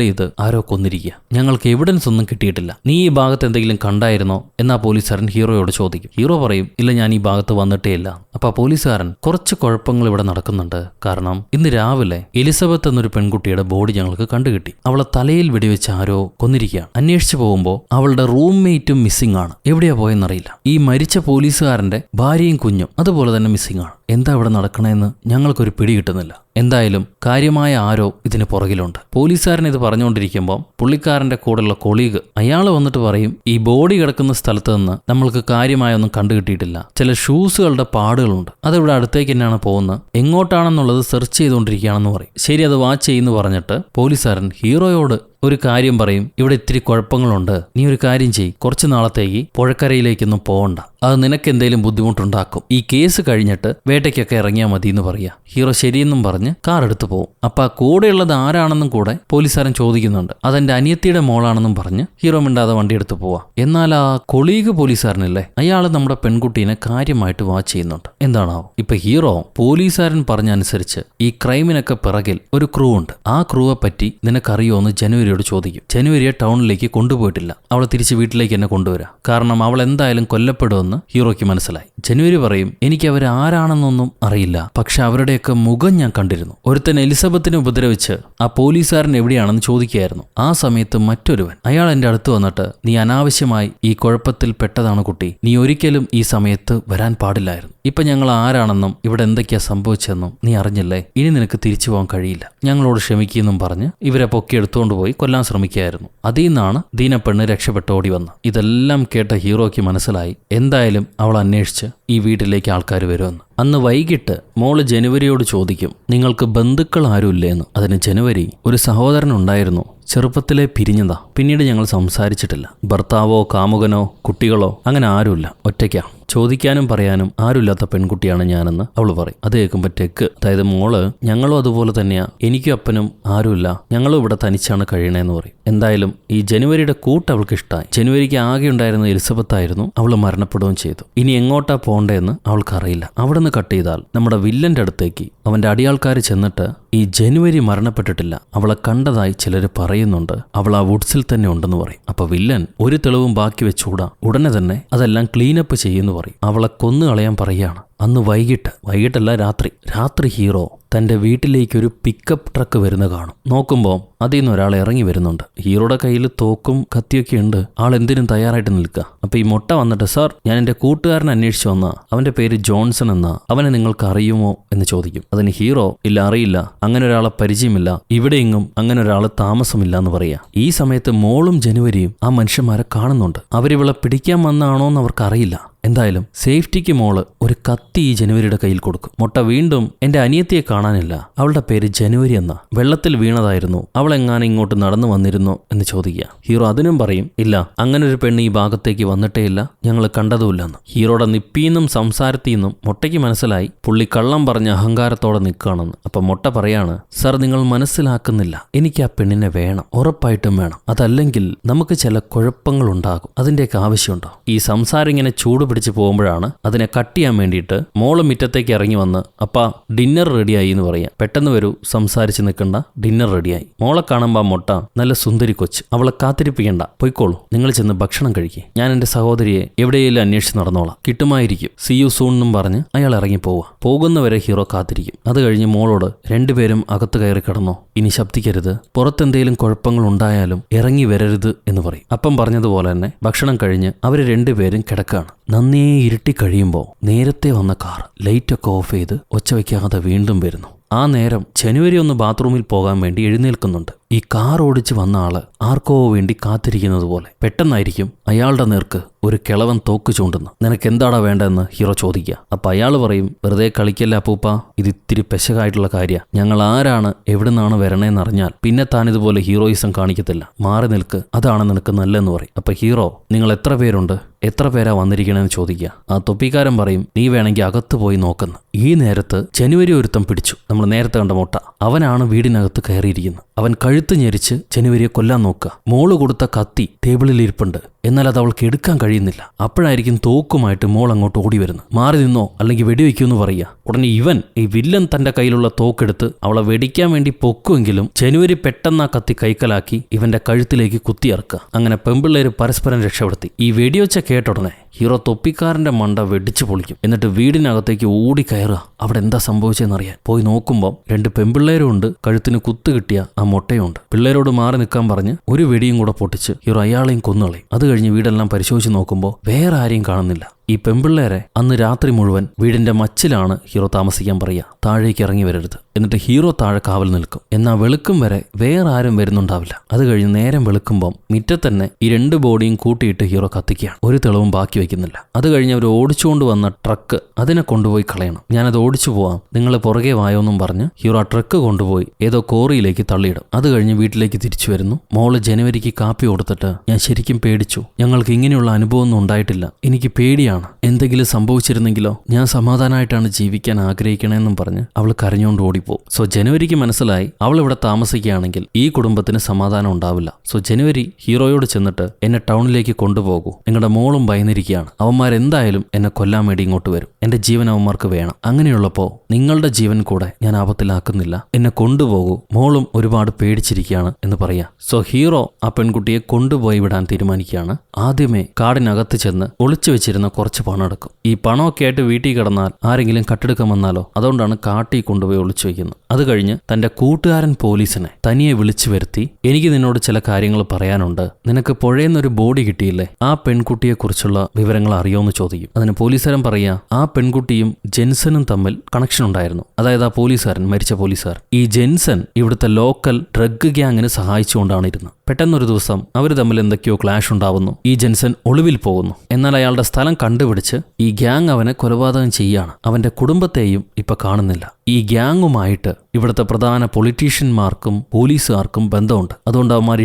ചെയ്ത് ആരോ കൊന്നിരിക്കുക. ഞങ്ങൾക്ക് എവിഡൻസ് ഒന്നും കിട്ടിയിട്ടില്ല. നീ ഈ ഭാഗത്ത് എന്തെങ്കിലും കണ്ടായിരുന്നോ എന്നാ പോലീസുകാരൻ ഹീറോയോട് ചോദിക്കും. ഹീറോ പറയും, ഇല്ല, ഞാൻ ഈ ഭാഗത്ത് വന്നിട്ടേ ഇല്ല. അപ്പൊ പോലീസുകാരൻ, കുറച്ച് കുഴപ്പങ്ങൾ ഇവിടെ നടക്കുന്നുണ്ട്. കാരണം ഇന്ന് രാവിലെ എലിസബത്ത് എന്നൊരു പെൺകുട്ടിയുടെ ബോഡി ഞങ്ങൾക്ക് കണ്ടുകിട്ടി. അവളെ തലയിൽ വെടിവെച്ച് ആരോ കൊന്നിരിക്കുകയാണ്. അന്വേഷിച്ചു പോകുമ്പോൾ അവളുടെ റൂംമേറ്റും മിസ്സിംഗ് ആണ്. എവിടെയാ പോയെന്നറിയില്ല. ഈ മരിച്ച പോലീസുകാരന്റെ ഭാര്യയും കുഞ്ഞും അതുപോലെ തന്നെ മിസ്സിംഗ് ആണ്. എന്താ ഇവിടെ നടക്കണമെന്ന് ഞങ്ങൾക്കൊരു പിടി കിട്ടുന്നില്ല. എന്തായാലും കാര്യമായ ആരോ ഇതിന് പുറകിലുണ്ട്. പോലീസുകാരൻ ഇത് പറഞ്ഞുകൊണ്ടിരിക്കുമ്പോൾ പുള്ളിക്കാരന്റെ കൂടെയുള്ള കൊളീഗ് അയാൾ വന്നിട്ട് പറയും, ഈ ബോഡി കിടക്കുന്ന സ്ഥലത്ത് നിന്ന് നമ്മൾക്ക് കാര്യമായൊന്നും കണ്ടുകിട്ടിയിട്ടില്ല. ചില ഷൂസുകളുടെ പാടുകളുണ്ട്. അതിവിടെ അടുത്തേക്ക് തന്നെയാണ് പോകുന്നത്. എങ്ങോട്ടാണെന്നുള്ളത് സെർച്ച് ചെയ്തുകൊണ്ടിരിക്കുകയാണെന്ന് പറയും. ശരി, അത് വാച്ച് ചെയ്യുന്നു പറഞ്ഞിട്ട് പോലീസുകാരൻ ഹീറോയോട് ഒരു കാര്യം പറയും. ഇവിടെ ഇത്തിരി കുഴപ്പങ്ങളുണ്ട്. നീ ഒരു കാര്യം ചെയ്യ്, കുറച്ച് നാളത്തേക്ക് പുഴക്കരയിലേക്കൊന്നും പോകണ്ട. അത് നിനക്ക് എന്തെങ്കിലും ബുദ്ധിമുട്ടുണ്ടാക്കും. ഈ കേസ് കഴിഞ്ഞിട്ട് വേട്ടയ്ക്കൊക്കെ ഇറങ്ങിയാൽ മതി എന്ന് പറയാ. ഹീറോ ശരിയെന്നും പറഞ്ഞ് കാർ എടുത്തു പോകും. അപ്പൊ ആ കൂടെയുള്ളത് ആരാണെന്നും കൂടെ പോലീസുകാരൻ ചോദിക്കുന്നുണ്ട്. അതെന്റെ അനിയത്തിയുടെ മോളാണെന്നും പറഞ്ഞ് ഹീറോ മിണ്ടാതെ വണ്ടി എടുത്ത് പോവാ. എന്നാൽ ആ കൊളീഗ് പോലീസുകാരനല്ലേ, അയാൾ നമ്മുടെ പെൺകുട്ടീനെ കാര്യമായിട്ട് വാച്ച് ചെയ്യുന്നുണ്ട്. എന്താണാവും? ഇപ്പൊ ഹീറോ പോലീസുകാരൻ പറഞ്ഞ അനുസരിച്ച് ഈ ക്രൈമിനൊക്കെ പിറകിൽ ഒരു ക്രൂ ഉണ്ട്. ആ ക്രൂവെ പറ്റി നിനക്കറിയോ എന്ന് ജനുവരിയോട് ചോദിക്കും. ജനുവരിയെ ടൗണിലേക്ക് കൊണ്ടുപോയിട്ടില്ല. അവളെ തിരിച്ച് വീട്ടിലേക്ക് തന്നെ കൊണ്ടുവരാം. കാരണം അവൾ എന്തായാലും കൊല്ലപ്പെടുമെന്ന് ഹീറോയ്ക്ക് മനസ്സിലായി. ജനുവരി പറയും, എനിക്ക് അവർ ആരാണെന്നൊന്നും അറിയില്ല, പക്ഷെ അവരുടെയൊക്കെ മുഖം ഞാൻ കണ്ടിരുന്നു. ഒരുത്തൻ എലിസബത്തിനെ ഉപദ്രവിച്ച് ആ പോലീസുകാരൻ എവിടെയാണെന്ന് ചോദിക്കുകയായിരുന്നു. ആ സമയത്ത് മറ്റൊരുവൻ അയാൾ എന്റെ അടുത്ത് വന്നിട്ട്, നീ അനാവശ്യമായി ഈ കുഴപ്പത്തിൽ പെട്ടതാണ് കുട്ടി, നീ ഒരിക്കലും ഈ സമയത്ത് വരാൻ പാടില്ലായിരുന്നു. ഇപ്പൊ ഞങ്ങൾ ആരാണെന്നും ഇവിടെ എന്തൊക്കെയാ സംഭവിച്ചെന്നും നീ അറിഞ്ഞില്ലേ, ഇനി നിനക്ക് തിരിച്ചു പോകാൻ കഴിയില്ല, ഞങ്ങളോട് ക്ഷമിക്കുമെന്നും പറഞ്ഞ് ഇവരെ പൊക്കി എടുത്തുകൊണ്ട് പോയി കൊല്ലാൻ ശ്രമിക്കുകയായിരുന്നു. അതിൽ നിന്നാണ് ദീനപ്പെണ്ണ് രക്ഷപ്പെട്ട് ഓടി വന്നത്. ഇതെല്ലാം കേട്ട ഹീറോയ്ക്ക് മനസ്സിലായി, എന്തായാലും അവൾ അന്വേഷിച്ച് ഈ വീട്ടിലേക്ക് ആൾക്കാർ വരുമെന്ന്. അന്ന് വൈകിട്ട് മോള് ജനുവരിയോട് ചോദിക്കും, നിങ്ങൾക്ക് ബന്ധുക്കൾ ആരുമില്ലേന്ന്. അതിന് ജനുവരി, ഒരു സഹോദരൻ ഉണ്ടായിരുന്നു, ചെറുപ്പത്തിലെ പിരിഞ്ഞതാ, പിന്നീട് ഞങ്ങൾ സംസാരിച്ചിട്ടില്ല. ഭർത്താവോ കാമുകനോ കുട്ടികളോ അങ്ങനെ ആരുമില്ല, ഒറ്റയ്ക്കാ. ചോദിക്കാനും പറയാനും ആരുമില്ലാത്ത പെൺകുട്ടിയാണ് ഞാനെന്ന് അവൾ പറയും. അത് കേൾക്കുമ്പോൾ ടെക്ക്, അതായത് മോള്, ഞങ്ങളും അതുപോലെ തന്നെയാ, എനിക്കും അപ്പനും ആരുമില്ല, ഞങ്ങളും ഇവിടെ തനിച്ചാണ് കഴിയണേന്ന് പറയും. എന്തായാലും ഈ ജനുവരിയുടെ കൂട്ട് അവൾക്ക് ഇഷ്ടമായി. ജനുവരിക്ക് ആകെ ഉണ്ടായിരുന്ന എലിസബത്ത് ആയിരുന്നു. അവൾ മരണപ്പെടുകയും ചെയ്തു. ഇനി എങ്ങോട്ടാ പോകേണ്ടതെന്ന് അവൾക്കറിയില്ല. അവിടെ നിന്ന് കട്ട് ചെയ്താൽ നമ്മുടെ വില്ലന്റെ അടുത്തേക്ക് അവന്റെ അടിയാൾക്കാർ ചെന്നിട്ട്, ഈ ജനുവരി മരണപ്പെട്ടിട്ടില്ല, അവളെ കണ്ടതായി ചിലർ പറയുന്നുണ്ട്, അവൾ ആ വുഡ്സിൽ തന്നെ ഉണ്ടെന്ന് പറയും. അപ്പൊ വില്ലൻ ഒരു തെളിവും ബാക്കി വെച്ചുകൂടാ, ഉടനെ തന്നെ അതെല്ലാം ക്ലീനപ്പ് ചെയ്യുന്നു പറയും. അവളെ കൊന്നു കളയാൻ പറയുകയാണ്. അന്ന് വൈകിട്ടല്ല രാത്രി ഹീറോ തന്റെ വീട്ടിലേക്ക് ഒരു പിക്കപ്പ് ട്രക്ക് വരുന്ന കാണും. നോക്കുമ്പോൾ അതിൽ നിന്ന് ഒരാൾ ഇറങ്ങി വരുന്നുണ്ട്. ഹീറോയുടെ കയ്യിൽ തോക്കും കത്തിയൊക്കെ ഉണ്ട്. ആൾ എന്തിനും തയ്യാറായിട്ട് നിൽക്കുക. അപ്പൊ ഈ മൊട്ട വന്നിട്ട്, സാർ, ഞാൻ എന്റെ കൂട്ടുകാരനെ അന്വേഷിച്ചു വന്ന, അവന്റെ പേര് ജോൺസൺ എന്നാ, അവനെ നിങ്ങൾക്ക് അറിയുമോ എന്ന് ചോദിക്കും. അതിന് ഹീറോ, ഇല്ല, അറിയില്ല, അങ്ങനെ ഒരാളെ പരിചയമില്ല, ഇവിടെയെങ്ങും അങ്ങനെ ഒരാൾ താമസമില്ല എന്ന് പറയാ. ഈ സമയത്ത് മോളും ജനുവരിയും ആ മനുഷ്യന്മാരെ കാണുന്നുണ്ട്. അവരിവളെ പിടിക്കാൻ വന്നാണോ എന്ന് അവർക്ക് അറിയില്ല. എന്തായാലും സേഫ്റ്റിക്ക് മോള് ഒരു കത്തി ഈ ജനുവരിയുടെ കയ്യിൽ കൊടുക്കും. മൊട്ട വീണ്ടും, എന്റെ അനിയത്തിയെ കാണാനില്ല, അവളുടെ പേര് ജനുവരി എന്നാ, വെള്ളത്തിൽ വീണതായിരുന്നു, അവളെങ്ങാനും ഇങ്ങോട്ട് നടന്നു വന്നിരുന്നോ എന്ന് ചോദിക്കുക. ഹീറോ അതിനും പറയും, ഇല്ല, അങ്ങനെ ഒരു പെണ്ണ് ഈ ഭാഗത്തേക്ക് വന്നിട്ടേ ഇല്ല, ഞങ്ങൾ കണ്ടതുമില്ലെന്ന്. ഹീറോയുടെ നിപ്പീന്നും സംസാരത്തിന്നും മൊട്ടയ്ക്ക് മനസ്സിലായി പുള്ളി കള്ളം പറഞ്ഞ അഹങ്കാരത്തോടെ നിൽക്കുകയാണെന്ന്. അപ്പൊ മൊട്ട പറയാണ്, സർ, നിങ്ങൾ മനസ്സിലാക്കുന്നില്ല, എനിക്ക് ആ പെണ്ണിനെ വേണം, ഉറപ്പായിട്ടും വേണം, അതല്ലെങ്കിൽ നമുക്ക് ചില കുഴപ്പങ്ങൾ ഉണ്ടാകും, അതിൻ്റെയൊക്കെ ആവശ്യമുണ്ടോ? ഈ സംസാരം ഇങ്ങനെ ചൂട് കെട്ടിപ്പിടിച്ച് പോകുമ്പോഴാണ് അതിനെ കട്ട് ചെയ്യാൻ വേണ്ടിയിട്ട് മോള് മുറ്റത്തേക്ക് ഇറങ്ങി വന്ന് അപ്പാ ഡിന്നർ റെഡിയായി എന്ന് പറയാം. പെട്ടെന്ന് വരൂ, സംസാരിച്ച് നിൽക്കണ്ട, ഡിന്നർ റെഡിയായി. മോളെ കാണുമ്പോൾ ആ മൊട്ട നല്ല സുന്ദരി കൊച്ച്, അവളെ കാത്തിരിപ്പിക്കണ്ട, പൊയ്ക്കോളൂ, നിങ്ങൾ ചെന്ന് ഭക്ഷണം കഴിക്കുക, ഞാൻ എൻ്റെ സഹോദരിയെ എവിടെയെങ്കിലും അന്വേഷിച്ച് നടന്നോളാം, കിട്ടുമായിരിക്കും, സീ യു സൂൺ എന്നും പറഞ്ഞ് അയാൾ ഇറങ്ങി പോവുക. പോകുന്നവരെ ഹീറോ കാത്തിരിക്കും. അത് കഴിഞ്ഞ് മോളോട് രണ്ടുപേരും അകത്ത് കയറി കിടന്നോ, ഇനി ശബ്ദിക്കരുത്, പുറത്തെന്തെങ്കിലും കുഴപ്പങ്ങൾ ഉണ്ടായാലും ഇറങ്ങി വരരുത് എന്ന് പറയും. അപ്പം പറഞ്ഞതുപോലെ തന്നെ ഭക്ഷണം കഴിഞ്ഞ് അവർ രണ്ടുപേരും കിടക്കാണ്. നന്നേ ഇരുട്ടി കഴിയുമ്പോൾ നേരത്തെ വന്ന കാർ ലൈറ്റൊക്കെ ഓഫ് ചെയ്ത് ഒച്ച വയ്ക്കാതെ വീണ്ടും വരുന്നു. ആ നേരം ജനുവരി ഒന്ന് ബാത്റൂമിൽ പോകാൻ വേണ്ടി എഴുന്നേൽക്കുന്നുണ്ട്. ഈ കാർ ഓടിച്ച് വന്ന ആള് ആർക്കോ വേണ്ടി കാത്തിരിക്കുന്നത് പോലെ. പെട്ടെന്നായിരിക്കും അയാളുടെ നേർക്ക് ഒരു കിളവൻ തോക്ക് ചൂണ്ടുന്നു. നിനക്ക് എന്താടാ വേണ്ടതെന്ന് ഹീറോ ചോദിക്കുക. അപ്പൊ അയാൾ പറയും, വെറുതെ കളിക്കല്ല അപ്പൂപ്പ, ഇത് ഇത്തിരി പെശകായിട്ടുള്ള കാര്യ, ഞങ്ങൾ ആരാണ് എവിടെ നിന്നാണ് വരണേന്നറിഞ്ഞാൽ പിന്നെ താനിതുപോലെ ഹീറോയിസം കാണിക്കത്തില്ല, മാറി നിൽക്ക്, അതാണ് നിനക്ക് നല്ലതെന്ന് പറയും. അപ്പൊ ഹീറോ, നിങ്ങൾ എത്ര പേരുണ്ട്, എത്ര പേരാ വന്നിരിക്കണമെന്ന് ചോദിക്കുക. ആ തൊപ്പിക്കാരൻ പറയും, നീ വേണമെങ്കിൽ അകത്ത് പോയി നോക്കുന്നു. ഈ നേരത്ത് ജനുവരി ഒരുത്തം പിടിച്ചു, നമ്മൾ നേരത്തെ കണ്ട മൊട്ട. അവനാണ് വീടിനകത്ത് കയറിയിരിക്കുന്നത്. അവൻ കഴുത്ത് ഞെരിച്ച് ജനുവരിയെ കൊല്ലാൻ നോക്കുക. മോള് കൊടുത്ത കത്തി ടേബിളിൽ ഇരിപ്പുണ്ട്, എന്നാൽ അത് അവൾക്ക് എടുക്കാൻ കഴിയുന്നില്ല. അപ്പോഴായിരിക്കും തോക്കുമായിട്ട് മോൾ അങ്ങോട്ട് ഓടി വരുന്നത്. മാറി നിന്നോ അല്ലെങ്കിൽ വെടിവെക്കുമെന്ന് പറയുക. ഉടനെ ഈ വില്ലൻ തന്റെ കയ്യിലുള്ള തോക്കെടുത്ത് അവളെ വെടിക്കാൻ വേണ്ടി പൊക്കുമെങ്കിലും ജനുവരി പെട്ടെന്ന് ആ കത്തി കൈക്കലാക്കി ഇവന്റെ കഴുത്തിലേക്ക് കുത്തിയിറക്കുക. അങ്ങനെ പെമ്പിള്ളേര് പരസ്പരം രക്ഷപ്പെടുത്തി. ഈ വെടിവെച്ച കേട്ടുടനെ ഹീറോ തൊപ്പിക്കാരന്റെ മണ്ട വെടിച്ചു പൊളിക്കും. എന്നിട്ട് വീടിനകത്തേക്ക് ഓടി കയറുക. അവിടെ എന്താ സംഭവിച്ചതെന്നറിയാൻ. പോയി നോക്കുമ്പോൾ രണ്ട് പെമ്പിള്ളേരും ഉണ്ട്, കഴുത്തിന് കുത്തു കിട്ടിയ ആ മൊട്ടയുണ്ട്. പിള്ളേരോട് മാറി നിൽക്കാൻ പറഞ്ഞ് ഒരു വെടിയും കൂടെ പൊട്ടിച്ച് ഹീറോ അയാളെയും കൊന്നുകളയും. അത് കഴിഞ്ഞ് വീടെല്ലാം പരിശോധിച്ച് നോക്കുമ്പോൾ വേറെ ആരെയും കാണുന്നില്ല. ഈ പെമ്പിള്ളേരെ അന്ന് രാത്രി മുഴുവൻ വീടിന്റെ മച്ചിലാണ് ഹീറോ താമസിക്കാൻ പറയുക. താഴേക്ക് ഇറങ്ങി വരരുത്. എന്നിട്ട് ഹീറോ താഴെ കാവൽ നിൽക്കും. എന്നാൽ വെളുക്കും വരെ വേറെ ആരും വരുന്നുണ്ടാവില്ല. അത് കഴിഞ്ഞ് നേരം വെളുക്കുമ്പം മിറ്റത്തന്നെ ഈ രണ്ട് ബോഡിയും കൂട്ടിയിട്ട് ഹീറോ കത്തിക്കുകയാണ്. ഒരു തെളിവും ബാക്കി വയ്ക്കുന്നില്ല. അത് കഴിഞ്ഞ് അവർ ഓടിച്ചുകൊണ്ട് വന്ന ട്രക്ക് അതിനെ കൊണ്ടുപോയി കളയണം. ഞാനത് ഓടിച്ചു പോവാം, നിങ്ങൾ പുറകെ വായോന്നും പറഞ്ഞ് ഹീറോ ആ ട്രക്ക് കൊണ്ടുപോയി ഏതോ കോറിയിലേക്ക് തള്ളിയിടും. അത് കഴിഞ്ഞ് വീട്ടിലേക്ക് തിരിച്ചു വരുന്നു. മോള് ജനുവരിക്ക് കാപ്പി കൊടുത്തിട്ട്, ഞാൻ ശരിക്കും പേടിച്ചു, ഞങ്ങൾക്ക് ഇങ്ങനെയുള്ള അനുഭവമൊന്നും ഉണ്ടായിട്ടില്ല, എനിക്ക് പേടിയാണ്, എന്തെങ്കിലും സംഭവിച്ചിരുന്നെങ്കിലോ, ഞാൻ സമാധാനമായിട്ടാണ് ജീവിക്കാൻ ആഗ്രഹിക്കണമെന്നും പറഞ്ഞ് അവൾ കരഞ്ഞുകൊണ്ട് ഓടിപ്പോവും. സോ ജനുവരിക്ക് മനസ്സിലായി അവൾ ഇവിടെ താമസിക്കുകയാണെങ്കിൽ ഈ കുടുംബത്തിന് സമാധാനം ഉണ്ടാവില്ല. സോ ജനുവരി ഹീറോയോട് ചെന്നിട്ട്, എന്നെ ടൗണിലേക്ക് കൊണ്ടുപോകൂ, നിങ്ങളുടെ മോളും ഭയന്നിരിക്കുകയാണ്, അവന്മാരെന്തായാലും എന്നെ കൊല്ലാൻ വേണ്ടി ഇങ്ങോട്ട് വരും, എന്റെ ജീവൻ അവന്മാർക്ക് വേണം, അങ്ങനെയുള്ളപ്പോൾ നിങ്ങളുടെ ജീവൻ കൂടെ ഞാൻ ആപത്തിലാക്കുന്നില്ല, എന്നെ കൊണ്ടുപോകൂ, മോളും ഒരുപാട് പേടിച്ചിരിക്കുകയാണ് എന്ന് പറയാം. സോ ഹീറോ ആ പെൺകുട്ടിയെ കൊണ്ടുപോയി വിടാൻ തീരുമാനിക്കുകയാണ്. ആദ്യമേ കാടിനകത്ത് ചെന്ന് ഒളിച്ചു വെച്ചിരുന്ന കുറച്ച് പണം എടുക്കും. ഈ പണമൊക്കെ ആയിട്ട് വീട്ടിൽ കിടന്നാൽ ആരെങ്കിലും കട്ടെടുക്കാൻ വന്നാലോ, അതുകൊണ്ടാണ് കാട്ടിൽ കൊണ്ടുപോയി ഒളിച്ചു വയ്ക്കുന്നത്. അത് കഴിഞ്ഞ് തന്റെ കൂട്ടുകാരൻ പോലീസിനെ തനിയെ വിളിച്ചു വരുത്തി, എനിക്ക് നിന്നോട് ചില കാര്യങ്ങൾ പറയാനുണ്ട്, നിനക്ക് പുഴയെന്നൊരു ബോഡി കിട്ടിയില്ലേ, ആ പെൺകുട്ടിയെക്കുറിച്ചുള്ള വിവരങ്ങൾ അറിയോന്ന് ചോദിക്കും. അതിന് പോലീസുകാരൻ പറയാ, ആ പെൺകുട്ടിയും ജെൻസനും തമ്മിൽ കണക്ഷൻ ഉണ്ടായിരുന്നു. അതായത് ആ പോലീസുകാരൻ, മരിച്ച പോലീസുകാരൻ, ഈ ജെൻസൺ ഇവിടുത്തെ ലോക്കൽ ഡ്രഗ് ഗ്യാങ്ങിന് സഹായിച്ചുകൊണ്ടാണ് ഇരുന്നത്. പെട്ടെന്നൊരു ദിവസം അവർ തമ്മിൽ എന്തൊക്കെയോ ക്ലാഷ് ഉണ്ടാവുന്നു. ഈ ജെൻസൺ ഒളിവിൽ പോകുന്നു. എന്നാൽ അയാളുടെ സ്ഥലം കണ്ടുപിടിച്ച് ഈ ഗ്യാങ് അവനെ കൊലപാതകം ചെയ്യാണ്. അവന്റെ കുടുംബത്തെയും ഇപ്പൊ കാണുന്നില്ല. ഈ ഗ്യാങ്ങുമായിട്ട് ഇവിടുത്തെ പ്രധാന പൊളിറ്റീഷ്യന്മാർക്കും പോലീസുകാർക്കും ബന്ധമുണ്ട്. അതുകൊണ്ട് അവന്മാർ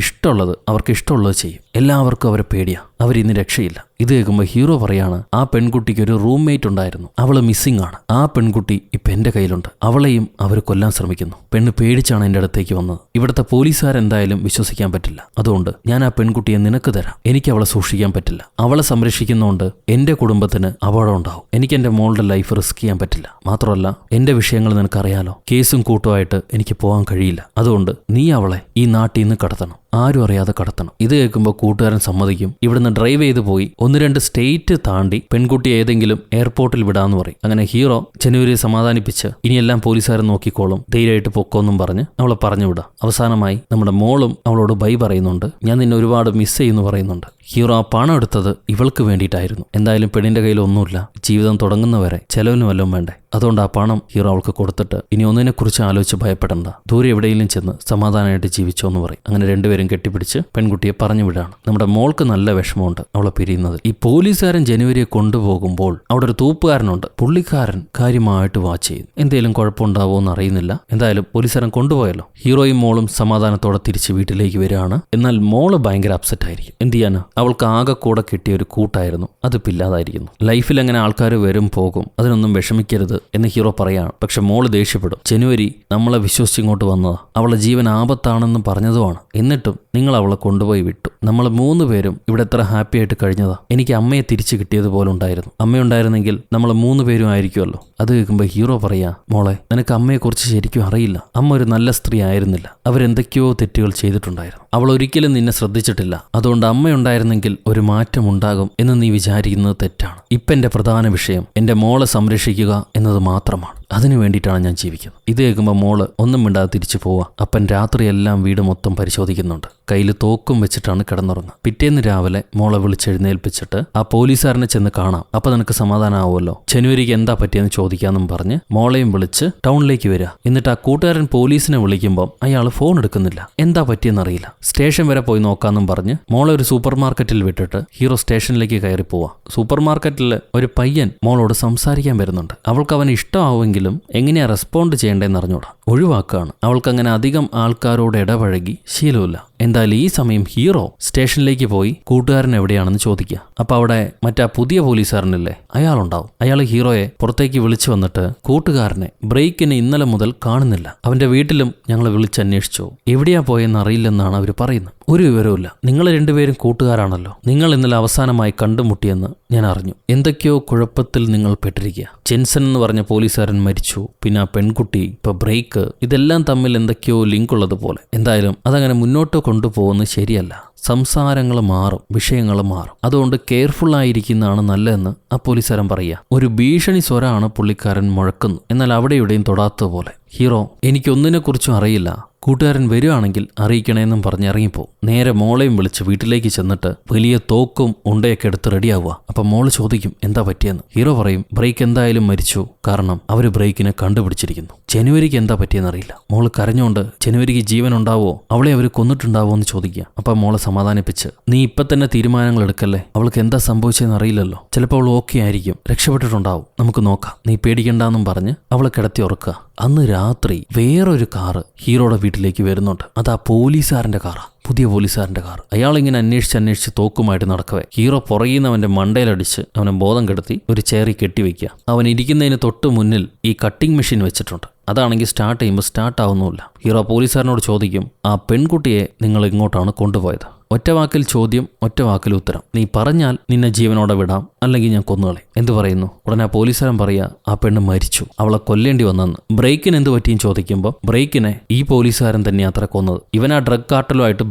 അവർക്ക് ഇഷ്ടമുള്ളത് ചെയ്യും. എല്ലാവർക്കും അവരെ പേടിയാ, അവരിന്ന് രക്ഷയില്ല. ഇത് കേൾക്കുമ്പോൾ ഹീറോ പറയാണ്, ആ പെൺകുട്ടിക്ക് ഒരു റൂംമേറ്റ് ഉണ്ടായിരുന്നു, അവള് മിസ്സിംഗ് ആണ്, ആ പെൺകുട്ടി ഇപ്പൊ എന്റെ കയ്യിലുണ്ട്, അവളെയും അവർ കൊല്ലാൻ ശ്രമിക്കുന്നു. പെണ്ണ് പേടിച്ചാണ് എന്റെ അടുത്തേക്ക് വന്നത്. ഇവിടുത്തെ പോലീസുകാരെന്തായാലും വിശ്വസിക്കാൻ പറ്റില്ല. അതുകൊണ്ട് ഞാൻ ആ പെൺകുട്ടിയെ നിനക്ക് തരാം. എനിക്ക് അവളെ സൂക്ഷിക്കാൻ പറ്റില്ല. അവളെ സംരക്ഷിക്കുന്നതുകൊണ്ട് എന്റെ കുടുംബത്തിന് അപകടം ഉണ്ടാവും. എനിക്ക് എന്റെ മോളുടെ ലൈഫ് റിസ്ക് ചെയ്യാൻ പറ്റില്ല. മാത്രമല്ല എന്റെ വിഷയങ്ങൾ നിനക്കറിയാലോ, കേസും കൂട്ടുമായിട്ട് എനിക്ക് പോകാൻ കഴിയില്ല. അതുകൊണ്ട് നീ അവളെ ഈ നാട്ടിൽ നിന്ന് കടത്തണം, ആരും അറിയാതെ കടത്തണം. ഇത് കേൾക്കുമ്പോൾ കൂട്ടുകാരൻ സമ്മതിക്കും. ഇവിടുന്ന് ഡ്രൈവ് ചെയ്ത് പോയി 1-2 സ്റ്റേറ്റ് താണ്ടി പെൺകുട്ടി ഏതെങ്കിലും എയർപോർട്ടിൽ വിടാന്ന് പറയും. അങ്ങനെ ഹീറോ ജനുവരിയെ സമാധാനിപ്പിച്ച് ഇനിയെല്ലാം പോലീസുകാരൻ നോക്കിക്കോളും, ധൈര്യമായിട്ട് പൊക്കോന്നും പറഞ്ഞ് അവളെ പറഞ്ഞു വിടാം. അവസാനമായി നമ്മുടെ മോളും അവളോട് ബൈ പറയുന്നുണ്ട്, ഞാൻ നിന്നെ ഒരുപാട് മിസ് ചെയ്യുന്നു പറയുന്നുണ്ട്. ഹീറോ ആ പണം എടുത്തത് ഇവൾക്ക് വേണ്ടിയിട്ടായിരുന്നു. എന്തായാലും പെണ്ണിന്റെ കയ്യിൽ ഒന്നുമില്ല, ജീവിതം തുടങ്ങുന്നവരെ ചെലവിന് വല്ലതും വേണ്ടേ. അതുകൊണ്ട് ആ പണം ഹീറോ അവൾക്ക് കൊടുത്തിട്ട്, ഇനി ഒന്നിനെക്കുറിച്ച് ആലോചിച്ച് ഭയപ്പെടണ്ട, ദൂരെ എവിടെയെങ്കിലും ചെന്ന് സമാധാനമായിട്ട് ജീവിച്ചോ എന്ന് പറയും. അങ്ങനെ രണ്ടുപേരും കെട്ടിപ്പിടിച്ച് പെൺകുട്ടിയെ പറഞ്ഞു വിടാണ്. നമ്മുടെ മോൾക്ക് നല്ല വിഷമമുണ്ട് അവളെ പിരിയുന്നത്. ഈ പോലീസുകാരൻ ജനുവരിയെ കൊണ്ടുപോകുമ്പോൾ അവിടെ ഒരു തൂപ്പുകാരനുണ്ട്. പുള്ളിക്കാരൻ കാര്യമായിട്ട് വാച്ച് ചെയ്യും. എന്തെങ്കിലും കുഴപ്പമുണ്ടാവോ എന്ന് അറിയുന്നില്ല. എന്തായാലും പോലീസുകാരൻ കൊണ്ടുപോയല്ലോ. ഹീറോയും മോളും സമാധാനത്തോടെ തിരിച്ച് വീട്ടിലേക്ക് വരികയാണ്. എന്നാൽ മോള് ഭയങ്കര അപ്സെറ്റ് ആയിരിക്കും. എന്ത് ചെയ്യാനാ, അവൾക്ക് ആകെ കൂടെ കിട്ടിയ ഒരു കൂട്ടായിരുന്നു, അതിപ്പോൾ ഇല്ലാതായിരിക്കുന്നു. ലൈഫിൽ അങ്ങനെ ആൾക്കാർ വരും പോകും, അതിനൊന്നും വിഷമിക്കരുത് എന്ന് ഹീറോ പറയാണ്. പക്ഷെ മോള് ദേഷ്യപ്പെടും. ജനുവരി നമ്മളെ വിശ്വസിച്ചിങ്ങോട്ട് വന്നതാ, അവളെ ജീവൻ ആപത്താണെന്ന് പറഞ്ഞതുമാണ്, എന്നിട്ടും നിങ്ങൾ അവളെ കൊണ്ടുപോയി വിട്ടു. നമ്മൾ 3 പേരും ഇവിടെ എത്ര ഹാപ്പി ആയിട്ട് കഴിഞ്ഞതാ. എനിക്ക് അമ്മയെ തിരിച്ചു കിട്ടിയതുപോലെ ഉണ്ടായിരുന്നു. അമ്മയുണ്ടായിരുന്നെങ്കിൽ നമ്മൾ 3 പേരും ആയിരിക്കുമല്ലോ. അത് കേൾക്കുമ്പോൾ ഹീറോ പറയാ, മോളെ നിനക്ക് അമ്മയെക്കുറിച്ച് ശരിക്കും അറിയില്ല. അമ്മ ഒരു നല്ല സ്ത്രീ ആയിരുന്നില്ല, അവരെന്തൊക്കെയോ തെറ്റുകൾ ചെയ്തിട്ടുണ്ടായിരുന്നു. അവൾ ഒരിക്കലും നിന്നെ ശ്രദ്ധിച്ചിട്ടില്ല. അതുകൊണ്ട് അമ്മയുണ്ടായിരുന്നെങ്കിൽ ഒരു മാറ്റം ഉണ്ടാകും എന്ന് നീ വിചാരിക്കുന്നത് തെറ്റാണ്. ഇപ്പം എൻ്റെ പ്രധാന വിഷയം എൻ്റെ മോളെ സംരക്ഷിക്കുക എന്നത് മാത്രമാണ്. അതിനു വേണ്ടിയിട്ടാണ് ഞാൻ ജീവിക്കുന്നത്. ഇത് കേൾക്കുമ്പോൾ മോള് ഒന്നും മിണ്ടാതെ തിരിച്ചു പോവാ. അപ്പൻ രാത്രിയെല്ലാം വീട് മൊത്തം പരിശോധിക്കുന്നുണ്ട്. കയ്യിൽ തോക്കും വെച്ചിട്ടാണ് കിടന്നുറങ്ങുക. പിറ്റേന്ന് രാവിലെ മോളെ വിളിച്ചെഴുന്നേൽപ്പിച്ചിട്ട് ആ പോലീസുകാരനെ ചെന്ന് കാണാം, അപ്പൊ നിനക്ക് സമാധാനമാവുമല്ലോ, ജനുവരിക്ക് എന്താ പറ്റിയെന്ന് ചോദിക്കാമെന്നും പറഞ്ഞ് മോളെയും വിളിച്ച് ടൗണിലേക്ക് വരിക. എന്നിട്ട് ആ കൂട്ടുകാരൻ പോലീസിനെ വിളിക്കുമ്പോൾ അയാൾ ഫോൺ എടുക്കുന്നില്ല. എന്താ പറ്റിയെന്നറിയില്ല. സ്റ്റേഷൻ വരെ പോയി നോക്കാമെന്നും പറഞ്ഞ് മോളെ ഒരു സൂപ്പർ മാർക്കറ്റിൽ വിട്ടിട്ട് ഹീറോ സ്റ്റേഷനിലേക്ക് കയറി പോവാ. സൂപ്പർ മാർക്കറ്റിൽ ഒരു പയ്യൻ മോളോട് സംസാരിക്കാൻ വരുന്നുണ്ട്. അവൾക്ക് അവന് ഇഷ്ടമാവുമെങ്കിലും എങ്ങനെയാ റെസ്പോണ്ട് ചെയ്യേണ്ടതെന്ന് അറിഞ്ഞൂടാ, ഒഴിവാക്കുകയാണ്. അവൾക്കങ്ങനെ അധികം ആൾക്കാരോട് ഇടപഴകി ശീലമില്ല. എന്തായാലും ഈ സമയം ഹീറോ സ്റ്റേഷനിലേക്ക് പോയി കൂട്ടുകാരൻ എവിടെയാണെന്ന് ചോദിക്കുക. അപ്പൊ അവിടെ മറ്റാ പുതിയ പോലീസുകാരനില്ലേ, അയാളുണ്ടാവും. അയാൾ ഹീറോയെ പുറത്തേക്ക് വിളിച്ചു വന്നിട്ട് കൂട്ടുകാരനെ ബ്രേക്കിനെ ഇന്നലെ മുതൽ കാണുന്നില്ല, അവന്റെ വീട്ടിലും ഞങ്ങൾ വിളിച്ചന്വേഷിച്ചു, എവിടെയാ പോയെന്ന് അറിയില്ലെന്നാണ് അവർ പറയുന്നത്. ഒരു വിവരവുമില്ല. നിങ്ങൾ 2 പേരും കൂട്ടുകാരാണല്ലോ, നിങ്ങൾ ഇന്നലെ അവസാനമായി കണ്ടുമുട്ടിയെന്ന് ഞാൻ അറിഞ്ഞു. എന്തൊക്കെയോ കുഴപ്പത്തിൽ നിങ്ങൾ പെട്ടിരിക്കുക. ജെൻസൺ എന്ന് പറഞ്ഞ പോലീസുകാരൻ മരിച്ചു, പിന്നെ ആ പെൺകുട്ടി, ഇപ്പൊ ബ്രേക്ക്, ഇതെല്ലാം തമ്മിൽ എന്തൊക്കെയോ ലിങ്ക് ഉള്ളതുപോലെ. എന്തായാലും അതങ്ങനെ മുന്നോട്ട് കൊണ്ടുപോകുന്നത് ശരിയല്ല. സംസാരങ്ങൾ മാറും, വിഷയങ്ങൾ മാറും. അതുകൊണ്ട് കെയർഫുൾ ആയിരിക്കുന്നതാണ് നല്ലതെന്ന് ആ പോലീസുകാരൻ പറയുക. ഒരു ഭീഷണി സ്വരമാണ് പുള്ളിക്കാരൻ മുഴക്കുന്നു. എന്നാൽ അവിടെ ഇവിടെയും തൊടാത്തതുപോലെ. ഹീറോ എനിക്കൊന്നിനെക്കുറിച്ചും അറിയില്ല, കൂട്ടുകാരൻ വരുവാണെങ്കിൽ അറിയിക്കണേന്നും പറഞ്ഞ് ഇറങ്ങിപ്പോവും. നേരെ മോളെയും വിളിച്ച് വീട്ടിലേക്ക് ചെന്നിട്ട് വലിയ തോക്കും ഉണ്ടയൊക്കെ എടുത്ത് റെഡിയാവുക. അപ്പം മോള് ചോദിക്കും എന്താ പറ്റിയെന്ന്. ഹീറോ പറയും ബ്രേക്ക് എന്തായാലും മരിച്ചു, കാരണം അവർ ബ്രേക്കിനെ കണ്ടുപിടിച്ചിരിക്കുന്നു. ജനുവരിക്ക് എന്താ പറ്റിയെന്നറിയില്ല. മോള് കരഞ്ഞുകൊണ്ട് ജനുവരിക്ക് ജീവൻ ഉണ്ടാവോ, അവളെ അവർ കൊന്നിട്ടുണ്ടാവോ എന്ന് ചോദിക്കുക. അപ്പം മോളെ സമാധാനിപ്പിച്ച് നീ ഇപ്പം തന്നെ തീരുമാനങ്ങൾ എടുക്കല്ലേ, അവൾക്ക് എന്താ സംഭവിച്ചതെന്ന് അറിയില്ലല്ലോ, ചിലപ്പോൾ അവൾ ഓക്കെ ആയിരിക്കും, രക്ഷപ്പെട്ടിട്ടുണ്ടാവും, നമുക്ക് നോക്കാം, നീ പേടിക്കണ്ടെന്നും പറഞ്ഞ് അവളെ കിടത്തി ഉറക്കുക. അന്ന് രാത്രി വേറൊരു കാറ് ഹീറോയുടെ വീട്ടിലേക്ക് വരുന്നുണ്ട്. അത് ആ പോലീസുകാരൻ്റെ കാറാണ്, പുതിയ പോലീസുകാരൻ്റെ കാർ. അയാളിങ്ങനെ അന്വേഷിച്ച് തോക്കുമായിട്ട് നടക്കവേ ഹീറോ പുറകിൽ അവൻ്റെ മണ്ടയിലടിച്ച് അവനെ ബോധം കെടുത്തി ഒരു ചെയറിൽ കെട്ടിവെക്കുക. അവൻ ഇരിക്കുന്നതിന് തൊട്ട് മുന്നിൽ ഈ കട്ടിംഗ് മെഷീൻ വെച്ചിട്ടുണ്ട്. അതാണെങ്കിൽ സ്റ്റാർട്ട് ചെയ്യുമ്പോൾ സ്റ്റാർട്ട് ആവുന്നുമില്ല. ഹീറോ പോലീസുകാരനോട് ചോദിക്കും, ആ പെൺകുട്ടിയെ നിങ്ങൾ ഇങ്ങോട്ടാണ് കൊണ്ടുപോയത്? ഒറ്റ വാക്കിൽ ചോദ്യം, ഒറ്റ വാക്കിൽ ഉത്തരം. നീ പറഞ്ഞാൽ നിന്നെ ജീവനോടെ വിടാം, അല്ലെങ്കിൽ ഞാൻ കൊന്നുകളെ. എന്ത് പറയുന്നു? ഉടനെ പോലീസുകാരൻ പറയാ, ആ പെണ്ണ് മരിച്ചു, അവളെ കൊല്ലേണ്ടി വന്നെന്ന്. ബ്രേക്കിന് എന്ത് പറ്റിയും ചോദിക്കുമ്പോൾ ബ്രേക്കിനെ ഈ പോലീസുകാരൻ തന്നെ അത്ര കൊന്നത്. ഇവൻ ആ ഡ്രഗ് കാർട്ടലുമായിട്ട്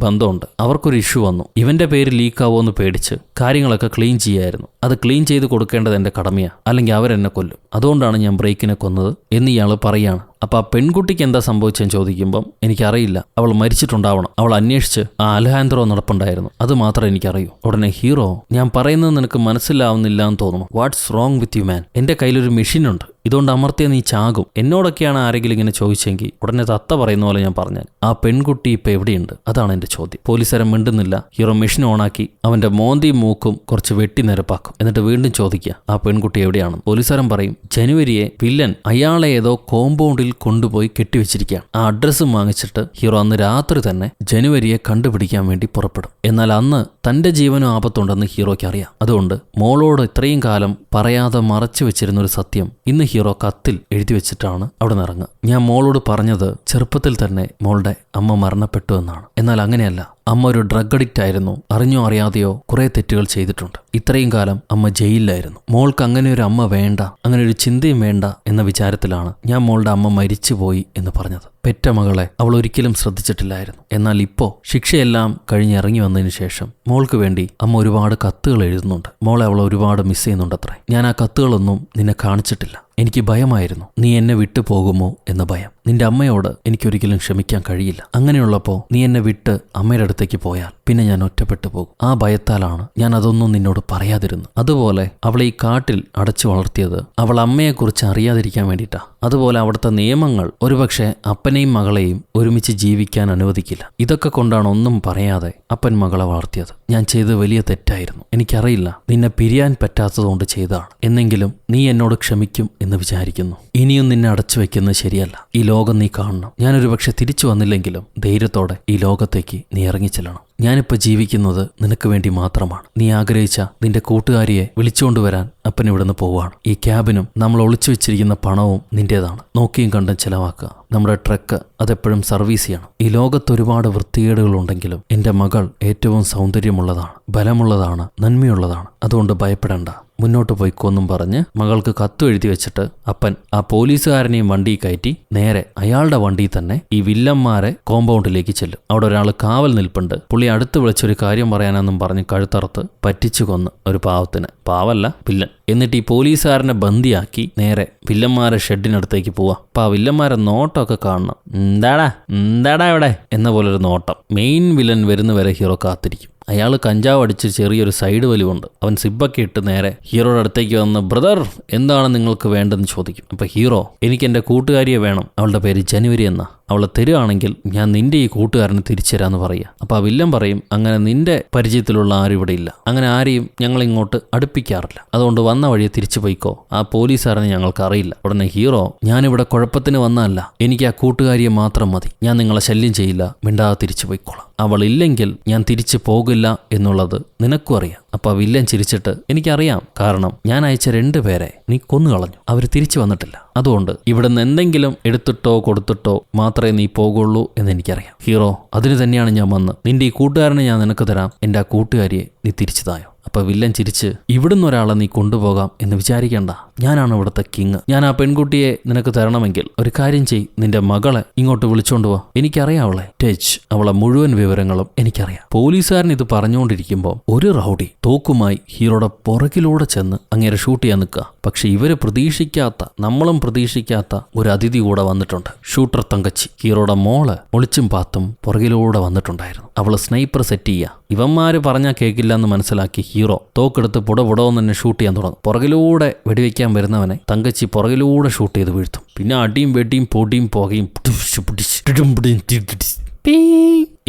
ബന്ധമുണ്ട്, അവർക്കൊരു ഇഷ്യൂ വന്നു, ഇവന്റെ പേര് ലീക്കാവോ എന്ന് പേടിച്ച് കാര്യങ്ങളൊക്കെ ക്ലീൻ ചെയ്യായിരുന്നു. അത് ക്ലീൻ ചെയ്ത് കൊടുക്കേണ്ടത് എൻ്റെ കടമയാണ്, അല്ലെങ്കിൽ അവരെന്നെ കൊല്ലും. അതുകൊണ്ടാണ് ഞാൻ ബ്രേക്കിനെ കൊന്നത് എന്ന് ഇയാൾ പറയാണ്. അപ്പം ആ പെൺകുട്ടിക്ക് എന്താ സംഭവിച്ചെന്ന് ചോദിക്കുമ്പം എനിക്കറിയില്ല, അവൾ മരിച്ചിട്ടുണ്ടാവണം, അവൾ അന്വേഷിച്ച് ആ അൽഹാൻഡ്രോ നടപ്പുണ്ടായിരുന്നു, അത് മാത്രമേ എനിക്കറിയൂ. ഉടനെ ഹീറോ, ഞാൻ പറയുന്നത് നിനക്ക് മനസ്സിലാവുന്നില്ല എന്ന് തോന്നുന്നു, what's wrong with you man? എൻ്റെ കയ്യിലൊരു മെഷീനുണ്ട്, ഇതുകൊണ്ട് അമർത്തിയ നീ ചാകും. എന്നോടൊക്കെയാണ് ആരെങ്കിലും ഇങ്ങനെ ചോദിച്ചെങ്കിൽ ഉടനെ തത്ത പറയുന്ന പോലെ ഞാൻ പറഞ്ഞാൽ ആ പെൺകുട്ടി ഇപ്പം എവിടെയുണ്ട്? അതാണ് എൻ്റെ ചോദ്യം. പോലീസുകാരൻ മിണ്ടുന്നില്ല. ഹീറോ മെഷീൻ ഓണാക്കി അവൻ്റെ മോന്തിയും മൂക്കും കുറച്ച് വെട്ടി നിരപ്പാക്കും. എന്നിട്ട് വീണ്ടും ചോദിക്കുക, ആ പെൺകുട്ടി എവിടെയാണെന്ന്. പോലീസുകാരൻ പറയും, ജനുവരിയെ വില്ലൻ അയാളെ ഏതോ കോമ്പൗണ്ടിൽ കൊണ്ടുപോയി കെട്ടിവെച്ചിരിക്കുകയാണ്. ആ അഡ്രസ്സും വാങ്ങിച്ചിട്ട് ഹീറോ അന്ന് രാത്രി തന്നെ ജനുവരിയെ കണ്ടുപിടിക്കാൻ വേണ്ടി പുറപ്പെടും. എന്നാൽ അന്ന് തൻ്റെ ജീവനും ആപത്തുണ്ടെന്ന് ഹീറോയ്ക്ക് അറിയാം. അതുകൊണ്ട് മോളോട് ഇത്രയും കാലം പറയാതെ മറച്ചു വെച്ചിരുന്ന ഒരു സത്യം ഇന്ന് ഹീറോ കത്തിൽ എഴുതി വെച്ചിട്ടാണ് അവിടെ നിന്ന് ഇറങ്ങുക. ഞാൻ മോളോട് പറഞ്ഞത് ചെറുപ്പത്തിൽ തന്നെ മോളുടെ അമ്മ മരണപ്പെട്ടു എന്നാണ്. എന്നാൽ അങ്ങനെയല്ല, അമ്മ ഒരു ഡ്രഗ് അഡിക്റ്റ് ആയിരുന്നു, അറിഞ്ഞോ അറിയാതെയോ കുറെ തെറ്റുകൾ ചെയ്തിട്ടുണ്ട്. ഇത്രയും കാലം അമ്മ ജയിലിലായിരുന്നു. മോൾക്ക് അങ്ങനെ ഒരു അമ്മ വേണ്ട, അങ്ങനെ ഒരു ചിന്തയും വേണ്ട എന്ന വിചാരത്തിലാണ് ഞാൻ മോളുടെ അമ്മ മരിച്ചുപോയി എന്ന് പറഞ്ഞത്. പെറ്റ മകളെ അവൾ ഒരിക്കലും ശ്രദ്ധിച്ചിട്ടില്ലായിരുന്നു. എന്നാൽ ഇപ്പോൾ ശിക്ഷയെല്ലാം കഴിഞ്ഞിറങ്ങി വന്നതിന് ശേഷം മോൾക്ക് വേണ്ടി അമ്മ ഒരുപാട് കത്തുകൾ എഴുതുന്നുണ്ട്. മോളെ അവൾ ഒരുപാട് മിസ് ചെയ്യുന്നുണ്ടത്രേ. ഞാൻ ആ കത്തുകളൊന്നും നിന്നെ കാണിച്ചിട്ടില്ല. എനിക്ക് ഭയമായിരുന്നു, നീ എന്നെ വിട്ടു പോകുമോ എന്ന ഭയം. നിന്റെ അമ്മയോട് എനിക്കൊരിക്കലും ക്ഷമിക്കാൻ കഴിയില്ല. അങ്ങനെയുള്ളപ്പോൾ നീ എന്നെ വിട്ട് അമ്മയുടെ അടുത്തേക്ക് പോയാൽ പിന്നെ ഞാൻ ഒറ്റപ്പെട്ടു പോകും. ആ ഭയത്താലാണ് ഞാൻ അതൊന്നും നിന്നോട് പറയാതിരുന്നത്. അതുപോലെ അവളെ ഈ കാട്ടിൽ അടച്ചു വളർത്തിയത് അവൾ അമ്മയെക്കുറിച്ച് അറിയാതിരിക്കാൻ വേണ്ടിയിട്ടാ. അതുപോലെ അവിടുത്തെ നിയമങ്ങൾ ഒരുപക്ഷെ അപ്പനെയും മകളെയും ഒരുമിച്ച് ജീവിക്കാൻ അനുവദിക്കില്ല. ഇതൊക്കെ കൊണ്ടാണ് ഒന്നും പറയാതെ അപ്പൻ മകളെ വളർത്തിയത്. ഞാൻ ചെയ്തത് വലിയ തെറ്റായിരുന്നു. എനിക്കറിയില്ല, നിന്നെ പിരിയാൻ പറ്റാത്തതുകൊണ്ട് ചെയ്തതാണ്. എന്നെങ്കിലും നീ എന്നോട് ക്ഷമിക്കും എന്ന് വിചാരിക്കുന്നു. ഇനിയും നിന്നെ അടച്ചു വെക്കുന്നത് ശരിയല്ല. ഈ ലോകം നീ കാണണം. ഞാനൊരു പക്ഷെ തിരിച്ചു വന്നില്ലെങ്കിലും ധൈര്യത്തോടെ ഈ ലോകത്തേക്ക് നീ ഇറങ്ങിച്ചെല്ലണം. ഞാനിപ്പോൾ ജീവിക്കുന്നത് നിനക്ക് വേണ്ടി മാത്രമാണ്. നീ ആഗ്രഹിച്ച നിന്റെ കൂട്ടുകാരിയെ വിളിച്ചുകൊണ്ടുവരാൻ അപ്പൻ ഇവിടുന്ന് പോവാണ്. ഈ ക്യാബിനും നമ്മൾ ഒളിച്ചു വെച്ചിരിക്കുന്ന പണവും നിന്റേതാണ്. നോക്കിയും കണ്ടും ചെലവാക്കുക. നമ്മുടെ ട്രക്ക് അതെപ്പോഴും സർവീസ് ചെയ്യണം. ഈ ലോകത്ത് ഒരുപാട് വൃത്തികേടുകളുണ്ടെങ്കിലും എൻ്റെ മകൾ ഏറ്റവും സൗന്ദര്യമുള്ളതാണ്, ബലമുള്ളതാണ്, നന്മയുള്ളതാണ്. അതുകൊണ്ട് ഭയപ്പെടണ്ട, മുന്നോട്ട് പോയിക്കോന്നും പറഞ്ഞ് മകൾക്ക് കത്തു എഴുതി വെച്ചിട്ട് അപ്പൻ ആ പോലീസുകാരനെയും വണ്ടി കയറ്റി നേരെ അയാളുടെ വണ്ടിയിൽ തന്നെ ഈ വില്ലന്മാരെ കോമ്പൗണ്ടിലേക്ക് ചെല്ലും. അവിടെ ഒരാൾ കാവൽ നിൽപ്പുണ്ട്. പുള്ളി അടുത്ത് വിളിച്ചൊരു കാര്യം പറയാനെന്നും പറഞ്ഞ് കഴുത്തറുത്ത് പറ്റിച്ചു കൊന്ന് ഒരു പാവത്തിന്. പാവല്ല, വില്ലൻ. എന്നിട്ട് ഈ പോലീസുകാരനെ ബന്ദിയാക്കി നേരെ വില്ലന്മാരെ ഷെഡിനടുത്തേക്ക് പോവാം. അപ്പൊ ആ വില്ലന്മാരെ നോട്ടമൊക്കെ കാണണം. എന്താടാ ഇവിടെ എന്ന പോലൊരു നോട്ടം. മെയിൻ വില്ലൻ വരുന്നവരെ ഹീറോ കാത്തിരിക്കും. അയാൾ കഞ്ചാവ് അടിച്ച് ചെറിയൊരു സൈഡ് വലിവുണ്ട്. അവൻ സിബ്ബൊക്കെ ഇട്ട് നേരെ ഹീറോയുടെ അടുത്തേക്ക് വന്ന് ബ്രദർ എന്താണ് നിങ്ങൾക്ക് വേണ്ടെന്ന് ചോദിക്കും. അപ്പൊ ഹീറോ എനിക്ക് എൻ്റെ കൂട്ടുകാരിയെ വേണം, അവളുടെ പേര് ജനുവരി എന്നാ, അവളെ തരുവാണെങ്കിൽ ഞാൻ നിന്റെ ഈ കൂട്ടുകാരന് തിരിച്ചു തരാമെന്ന് പറയുക. അപ്പോൾ ആ വില്ലൻ പറയും അങ്ങനെ നിന്റെ പരിചയത്തിലുള്ള ആരും ഇവിടെ ഇല്ല, അങ്ങനെ ആരെയും ഞങ്ങൾ ഇങ്ങോട്ട് അടുപ്പിക്കാറില്ല, അതുകൊണ്ട് വന്ന വഴിയെ തിരിച്ചു പോയിക്കോ, ആ പോലീസുകാരനെ ഞങ്ങൾക്ക് അറിയില്ല. ഉടനെ ഹീറോ ഞാനിവിടെ കുഴപ്പത്തിന് വന്നതല്ല, എനിക്ക് ആ കൂട്ടുകാരിയെ മാത്രം മതി, ഞാൻ നിങ്ങളെ ശല്യം ചെയ്യില്ല, മിണ്ടാതെ തിരിച്ചു പോയിക്കോളാം, അവളില്ലെങ്കിൽ ഞാൻ തിരിച്ചു പോകില്ല എന്നുള്ളത് നിനക്കും അറിയാം. അപ്പോൾ ആ വില്ലൻ ചിരിച്ചിട്ട് എനിക്കറിയാം, കാരണം ഞാൻ അയച്ച 2 പേരെ നീ കൊന്നുകളഞ്ഞു, അവർ തിരിച്ചു വന്നിട്ടില്ല, അതുകൊണ്ട് ഇവിടുന്ന് എന്തെങ്കിലും എടുത്തിട്ടോ കൊടുത്തിട്ടോ മാത്രമേ നീ പോകുള്ളൂ എന്ന് എനിക്കറിയാം. ഹീറോ അതിന് തന്നെയാണ് ഞാൻ വന്ന്, നിന്റെ ഈ കൂട്ടുകാരനെ ഞാൻ നിനക്ക് തരാം, എൻ്റെ ആ കൂട്ടുകാരിയെ നീ തിരിച്ചു തായോ. അപ്പൊ വില്ലൻ ചിരിച്ച് ഇവിടുന്ന് ഒരാളെ നീ കൊണ്ടുപോകാം എന്ന് വിചാരിക്കേണ്ട, ഞാനാണ് ഇവിടുത്തെ കിങ്, ഞാൻ ആ പെൺകുട്ടിയെ നിനക്ക് തരണമെങ്കിൽ ഒരു കാര്യം ചെയ്, നിന്റെ മകളെ ഇങ്ങോട്ട് വിളിച്ചോണ്ട് പോവാ, എനിക്കറിയാം അവളെ ടച്ച്, അവളെ മുഴുവൻ വിവരങ്ങളും എനിക്കറിയാം. പോലീസുകാരൻ ഇത് പറഞ്ഞുകൊണ്ടിരിക്കുമ്പോൾ ഒരു റൗഡി തോക്കുമായി ഹീറോയുടെ പുറകിലൂടെ ചെന്ന് അങ്ങേരെ ഷൂട്ട് ചെയ്യാൻ നിൽക്കുക. പക്ഷെ ഇവര് പ്രതീക്ഷിക്കാത്ത, നമ്മളും പ്രതീക്ഷിക്കാത്ത ഒരു അതിഥി കൂടെ വന്നിട്ടുണ്ട്. ഷൂട്ടർ തങ്കച്ചി ഹീറോയുടെ മോള് ഒളിച്ചും പാത്തും പുറകിലൂടെ വന്നിട്ടുണ്ടായിരുന്നു. അവള് സ്നൈപ്പർ സെറ്റ് ചെയ്യുക. ഇവന്മാര് പറഞ്ഞാൽ കേൾക്കില്ല എന്ന് മനസ്സിലാക്കി ഹീറോ തോക്കെടുത്ത് പുടപുടവെന്ന് തന്നെ ഷൂട്ട് ചെയ്യാൻ തുടങ്ങും. പുറകിലൂടെ വെടിവെക്കാൻ വരുന്നവനെ തങ്കച്ചി പുറകിലൂടെ ഷൂട്ട് ചെയ്ത് വീഴ്ത്തും. പിന്നെ അടിയും വെടിയും പൊടിയും പുകയും.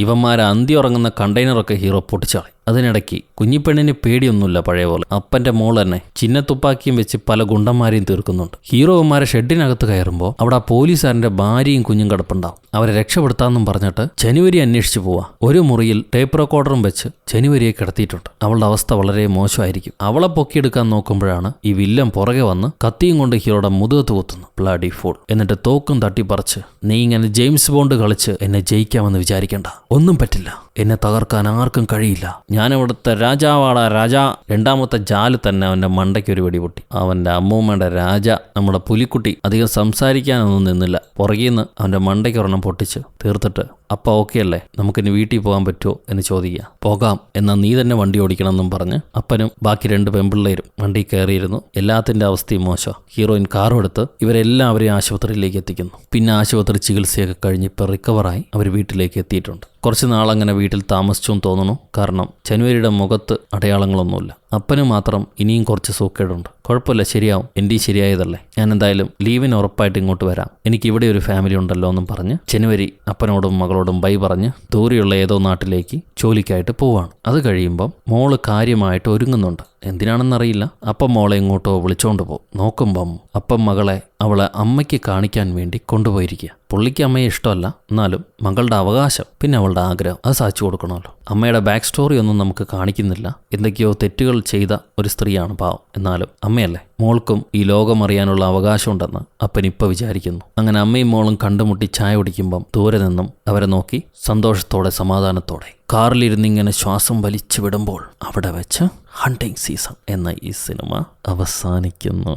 ഇവന്മാരെ അന്തി ഉറങ്ങുന്ന കണ്ടെയ്നറൊക്കെ ഹീറോ പൊട്ടിച്ചാളി. അതിനിടയ്ക്ക് കുഞ്ഞിപ്പെണ്ണിന് പേടിയൊന്നുമില്ല പഴയ പോലെ. അപ്പന്റെ മോൾ തന്നെ ചിന്നത്തുപ്പാക്കിയും വെച്ച് പല ഗുണ്ടന്മാരെയും തീർക്കുന്നുണ്ട്. ഹീറോമാരെ ഷെഡിനകത്ത് കയറുമ്പോൾ അവിടെ ആ പോലീസുകാരന്റെ ഭാര്യയും കുഞ്ഞും കിടപ്പുണ്ടാവും. അവരെ രക്ഷപ്പെടുത്താമെന്നും പറഞ്ഞിട്ട് ജനുവരി അന്വേഷിച്ചു പോവാ. ഒരു മുറിയിൽ ടേപ്പ് റെക്കോർഡറും വെച്ച് ജനുവരിയെ കിടത്തിയിട്ടുണ്ട്. അവളുടെ അവസ്ഥ വളരെ മോശമായിരിക്കും. അവളെ പൊക്കിയെടുക്കാൻ നോക്കുമ്പോഴാണ് ഈ വില്ലൻ പുറകെ വന്ന് കത്തിയും കൊണ്ട് ഹീറോയുടെ മുതുകത്ത് കുത്തുന്നു. Bloody full. എന്നിട്ട് തോക്കും തട്ടിപ്പറിച്ച് നീ ഇങ്ങനെ ജെയിംസ് ബോണ്ട് കളിച്ച് എന്നെ ജയിക്കാമെന്ന് വിചാരിക്കണ്ട, ഒന്നും പറ്റില്ല, എന്നെ തകർക്കാൻ ആർക്കും കഴിയില്ല, ഞാനിവിടുത്തെ രാജാവാടാ രാജാ. 2ാമത്തെ ജാല് തന്നെ അവൻ്റെ മണ്ടയ്ക്ക് ഒരു വെടിപൊട്ടി. അവൻ്റെ അമ്മൂമ്മയുടെ രാജ നമ്മുടെ പുലിക്കുട്ടി അധികം സംസാരിക്കാനൊന്നും നിന്നില്ല. പുറകിൽ നിന്ന് അവൻ്റെ മണ്ടയ്ക്ക് ഒരെണ്ണം പൊട്ടിച്ച് തീർത്തിട്ട് അപ്പ ഓക്കെ അല്ലേ, നമുക്കിനി വീട്ടിൽ പോകാൻ പറ്റുമോ എന്ന് ചോദിക്കുക. പോകാം, എന്നാൽ നീ തന്നെ വണ്ടി ഓടിക്കണം എന്നും പറഞ്ഞ് അപ്പനും ബാക്കി 2 പെൺപിള്ളേരും വണ്ടി കയറിയിരുന്നു. എല്ലാത്തിൻ്റെ അവസ്ഥയും മോശം. ഹീറോയിൻ കാറും എടുത്ത് ഇവരെല്ലാവരെയും ആശുപത്രിയിലേക്ക് എത്തിക്കുന്നു. പിന്നെ ആശുപത്രി ചികിത്സയൊക്കെ കഴിഞ്ഞ് ഇപ്പോൾ റിക്കവറായി അവർ വീട്ടിലേക്ക് എത്തിയിട്ടുണ്ട്. കുറച്ച് നാളങ്ങനെ വീട്ടിൽ താമസിച്ചെന്ന് തോന്നുന്നു. കാരണം ജനുവരിയുടെ മുഖത്ത് അടയാളങ്ങളൊന്നുമില്ല. അപ്പന് മാത്രം ഇനിയും കുറച്ച് സൂക്കേടുണ്ട്. കുഴപ്പമില്ല, ശരിയാവും, എൻ്റെ ശരിയായതല്ലേ, ഞാൻ എന്തായാലും ലീവിന് ഉറപ്പായിട്ട് ഇങ്ങോട്ട് വരാം, എനിക്ക് ഇവിടെ ഒരു ഫാമിലി ഉണ്ടല്ലോ എന്നും പറഞ്ഞ് ജനുവരി അപ്പനോടും മകളോടും ബൈ പറഞ്ഞ് ദൂരെയുള്ള ഏതോ നാട്ടിലേക്ക് ജോലിക്കായിട്ട് പോവാണ്. അത് കഴിയുമ്പം മോള് കാര്യമായിട്ട് ഒരുങ്ങുന്നുണ്ട്. എന്തിനാണെന്നറിയില്ല. അപ്പം മോളെ ഇങ്ങോട്ടോ വിളിച്ചോണ്ട് പോകും. നോക്കുമ്പം അപ്പം മകളെ അവളെ അമ്മയ്ക്ക് കാണിക്കാൻ വേണ്ടി കൊണ്ടുപോയിരിക്കുക. പുള്ളിക്ക് അമ്മയെ ഇഷ്ടമല്ല, എന്നാലും മകളുടെ അവകാശം, പിന്നെ അവളുടെ ആഗ്രഹം, അത് സാധിച്ചു കൊടുക്കണമല്ലോ. അമ്മയുടെ ബാക്ക് സ്റ്റോറി ഒന്നും നമുക്ക് കാണിക്കുന്നില്ല. എന്തൊക്കെയോ തെറ്റുകൾ ചെയ്ത ഒരു സ്ത്രീയാണ് പാവം. എന്നാലും അമ്മയല്ലേ, മോൾക്കും ഈ ലോകം അറിയാനുള്ള അവകാശമുണ്ടെന്ന് അപ്പൻ ഇപ്പം വിചാരിക്കുന്നു. അങ്ങനെ അമ്മയും മോളും കണ്ടുമുട്ടി ചായ കുടിക്കുമ്പം ദൂരെ നിന്നും അവരെ നോക്കി സന്തോഷത്തോടെ സമാധാനത്തോടെ കാറിലിരുന്നിങ്ങനെ ശ്വാസം വലിച്ചു വിടുമ്പോൾ അവിടെ വെച്ച് ഹണ്ടിങ് സീസൺ എന്ന ഈ സിനിമ അവസാനിക്കുന്നു.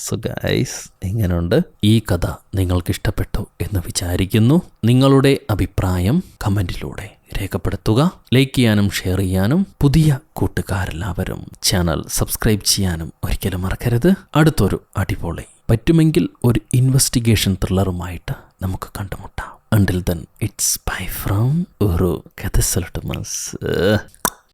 സോ ഗൈസ്, എങ്ങനെയുണ്ട് ഈ കഥ? നിങ്ങൾക്ക് ഇഷ്ടപ്പെട്ടു എന്ന് വിചാരിക്കുന്നു. നിങ്ങളുടെ അഭിപ്രായം കമൻറ്റിലൂടെ രേഖപ്പെടുത്തുക. ലൈക്ക് ചെയ്യാനും ഷെയർ ചെയ്യാനും പുതിയ കൂട്ടുകാരെല്ലാവരും ചാനൽ സബ്സ്ക്രൈബ് ചെയ്യാനും ഒരിക്കലും മറക്കരുത്. അടുത്തൊരു അടിപൊളി, പറ്റുമെങ്കിൽ ഒരു ഇൻവെസ്റ്റിഗേഷൻ ത്രില്ലറുമായിട്ട് നമുക്ക് കണ്ടുമുട്ടാം. Until then, it's bye from ഒരു കഥ.